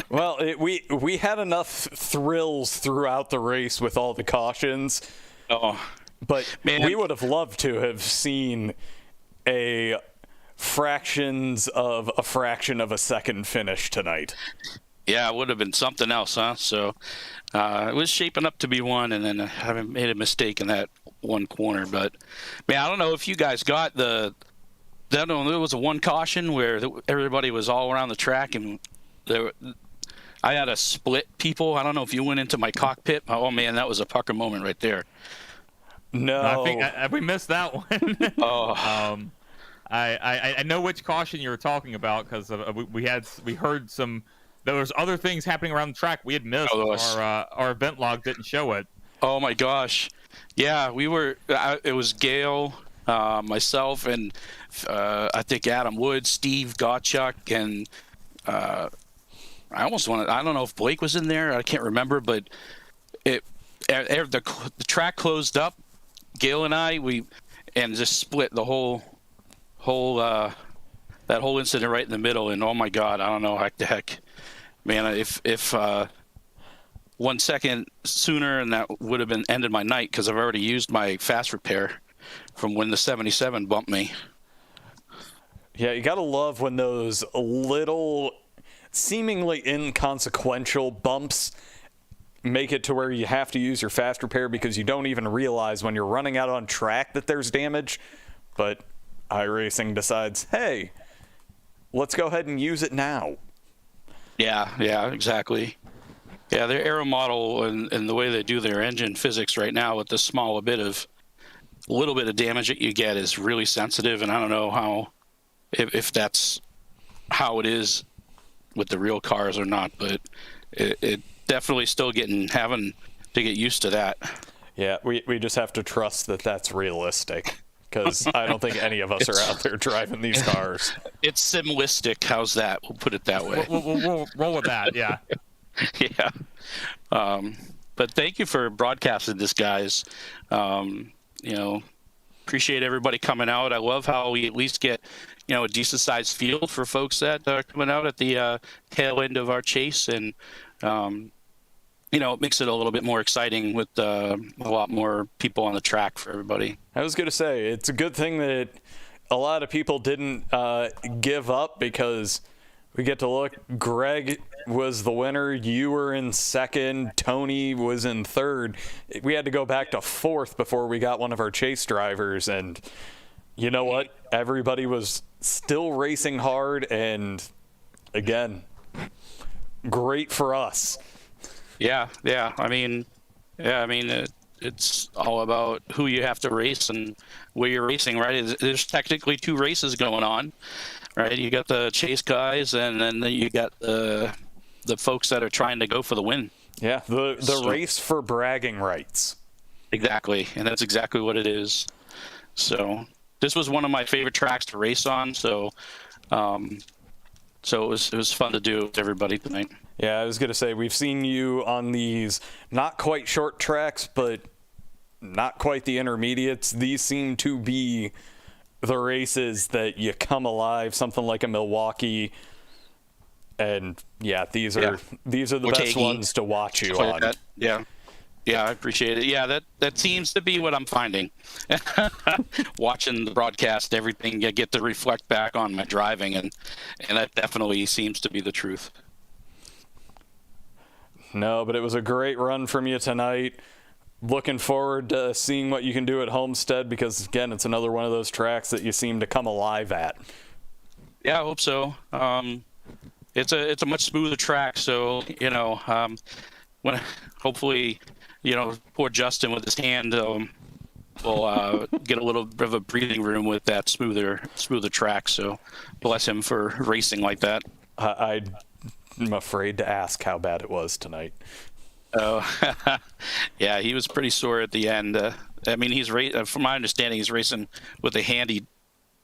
Well, we had enough thrills throughout the race with all the cautions. Oh, but man, we would have loved to have seen a fractions of a fraction of a second finish tonight. Yeah, it would have been something else, huh? So it was shaping up to be one, and then I made a mistake in that one corner. But man, I don't know if you guys got there was a one caution where everybody was all around the track, and I had to split people. I don't know if you went into my cockpit. Oh man, that was a pucker moment right there. No, I think we missed that one. Oh. I know which caution you were talking about because we heard some. There was other things happening around the track we had missed. Our event log didn't show it. Oh my gosh, yeah, we were. It was Gail, myself, and I think Adam Wood, Steve Gottschalk, and I don't know if Blake was in there. I can't remember, but the track closed up. Gail and I and just split the whole that whole incident right in the middle. And oh my God, I don't know how the heck, man, if 1 second sooner, and that would have been ended my night because I've already used my fast repair from when the 77 bumped me. Yeah, you gotta love when those little seemingly inconsequential bumps make it to where you have to use your fast repair because you don't even realize when you're running out on track that there's damage. But iRacing decides, hey, let's go ahead and use it now. Yeah, exactly. Yeah, their aero model and the way they do their engine physics right now with this little bit of damage that you get is really sensitive, and I don't know if that's how it is with the real cars or not, but it definitely still having to get used to that. Yeah, we just have to trust that that's realistic. Because I don't think any of us are out there driving these cars. It's simulistic. How's that? We'll put it that way. We'll roll with that, yeah. Yeah. But thank you for broadcasting this, guys. Appreciate everybody coming out. I love how we at least get, a decent-sized field for folks that are coming out at the tail end of our chase. And, it makes it a little bit more exciting with a lot more people on the track for everybody. I was going to say, it's a good thing that a lot of people didn't give up because we get to look. Greg was the winner. You were in second. Tony was in third. We had to go back to fourth before we got one of our chase drivers. And you know what? Everybody was still racing hard. And again, great for us. Yeah. I mean, it's all about who you have to race and where you're racing, right? There's technically 2 races going on, right? You got the chase guys, and then you got the folks that are trying to go for the win. Yeah, the race for bragging rights. Exactly, and that's exactly what it is. So this was one of my favorite tracks to race on. So it was fun to do with everybody tonight. Yeah, I was going to say, we've seen you on these not quite short tracks, but not quite the intermediates. These seem to be the races that you come alive, something like a Milwaukee. And yeah, these are the best ones to watch you on. Like yeah. Yeah, I appreciate it. Yeah, that seems to be what I'm finding. Watching the broadcast, everything, I get to reflect back on my driving, and that definitely seems to be the truth. No, but it was a great run from you tonight. Looking forward to seeing what you can do at Homestead, because, again, it's another one of those tracks that you seem to come alive at. Yeah, I hope so. It's a much smoother track, so, when hopefully, poor Justin with his hand will get a little bit of a breathing room with that smoother track. So bless him for racing like that. I'm afraid to ask how bad it was tonight. Oh, yeah, he was pretty sore at the end. I mean, from my understanding, he's racing with a handy.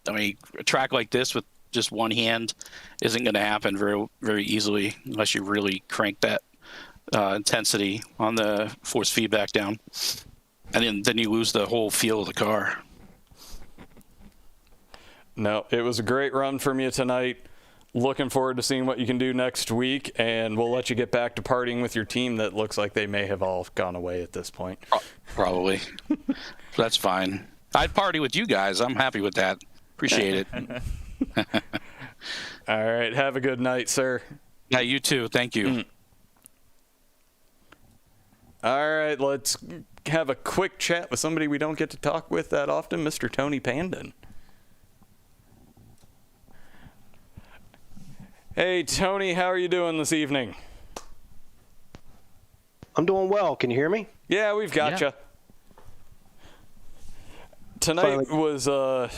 I mean, a track like this with just one hand isn't going to happen very, very easily unless you really crank that intensity on the force feedback down, and then you lose the whole feel of the car. No, it was a great run from you tonight. Looking forward to seeing what you can do next week, and we'll let you get back to partying with your team that looks like they may have all gone away at this point. Probably. That's fine. I'd party with you guys. I'm happy with that. Appreciate it. All right. Have a good night, sir. Yeah, you too. Thank you. All right. Let's have a quick chat with somebody we don't get to talk with that often, Mr. Tony Panden. Hey, Tony, how are you doing this evening? I'm doing well. Can you hear me? Yeah, we've got you. Tonight was an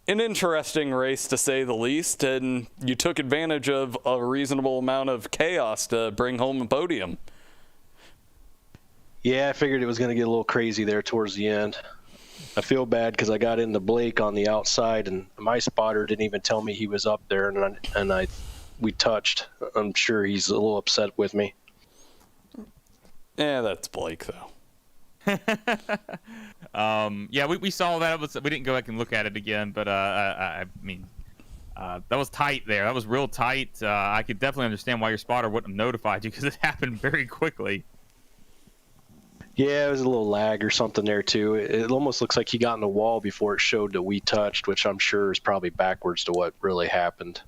interesting race, to say the least, and you took advantage of a reasonable amount of chaos to bring home a podium. Yeah, I figured it was going to get a little crazy there towards the end. I feel bad because I got into Blake on the outside, and my spotter didn't even tell me he was up there, and we touched. I'm sure he's a little upset with me. Yeah, that's Blake, though. Yeah, we saw that. We didn't go back and look at it again, but I mean, that was tight there. That was real tight. I could definitely understand why your spotter wouldn't have notified you, because it happened very quickly. Yeah, it was a little lag or something there, too. It almost looks like he got in the wall before it showed that we touched, which I'm sure is probably backwards to what really happened.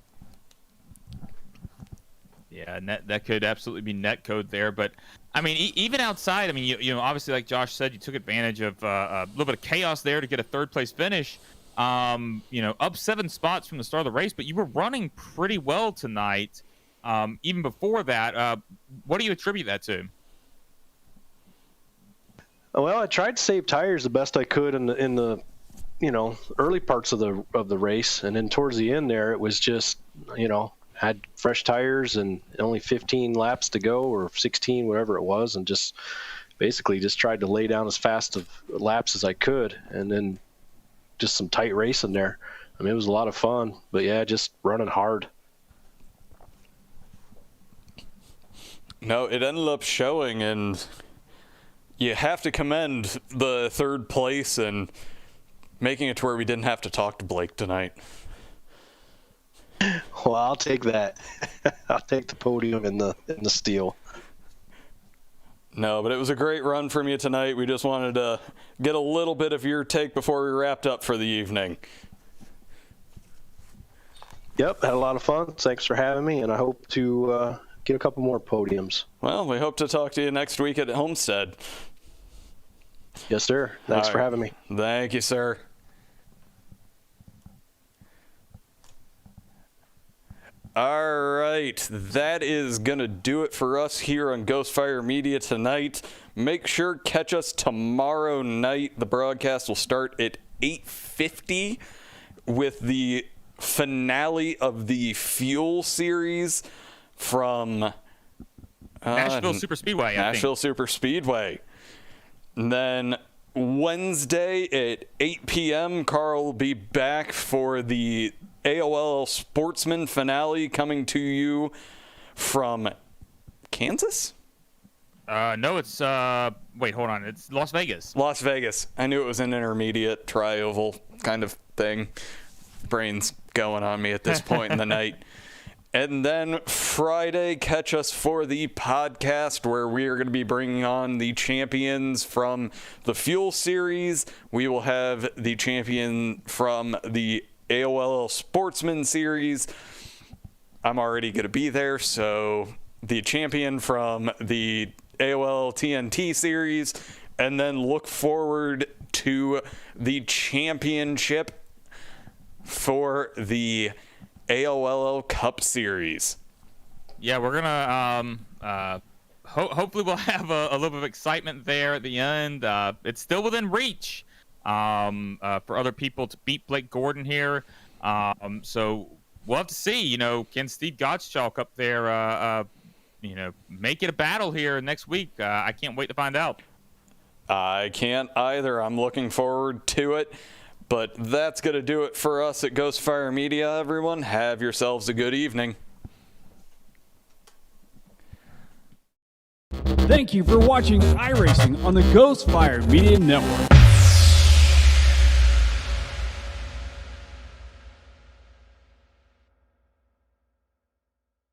Yeah, that could absolutely be net code there. But, I mean, even outside, I mean, you know, obviously, like Josh said, you took advantage of a little bit of chaos there to get a third-place finish. You know, up 7 spots from the start of the race, but you were running pretty well tonight. Even before that, what do you attribute that to? Well, I tried to save tires the best I could in the you know, early parts of the race, and then towards the end there, it was just, you know, had fresh tires and only 15 laps to go, or 16, whatever it was, and just basically just tried to lay down as fast of laps as I could, and then just some tight racing there. I mean, it was a lot of fun, but yeah, just running hard. No, it ended up showing, and you have to commend the third place and making it to where we didn't have to talk to Blake tonight. Well, I'll take that. I'll take the podium in the steal. No, but it was a great run from you tonight. We just wanted to get a little bit of your take before we wrapped up for the evening. Yep, had a lot of fun. Thanks for having me, and I hope to get a couple more podiums. Well, we hope to talk to you next week at Homestead. Yes, sir. Thanks for having me. Thank you, sir. All right, that is going to do it for us here on Ghostfire Media tonight. Make sure catch us tomorrow night. The broadcast will start at 8:50 with the finale of the Fuel series from Nashville Super Speedway. Nashville Super Speedway. And then Wednesday at 8 p.m., Carl will be back for the AOLL Sportsman finale coming to you from Kansas? No, it's wait, hold on. It's Las Vegas. Las Vegas. I knew it was an intermediate tri-oval kind of thing. Brain's going on me at this point in the night. And then Friday, catch us for the podcast where we are going to be bringing on the champions from the Fuel Series. We will have the champion from the AOLL Sportsman Series. I'm already going to be there, so the champion from the AOL TNT Series, and then look forward to the championship for the AOLL Cup Series. Yeah, we're gonna hopefully we'll have a little bit of excitement there at the end. It's still within reach for other people to beat Blake Gordon here. So we'll have to see. You know, can Steve Gottschalk up there, make it a battle here next week? I can't wait to find out. I can't either. I'm looking forward to it. But that's going to do it for us at Ghostfire Media, everyone. Have yourselves a good evening. Thank you for watching iRacing on the Ghostfire Media Network.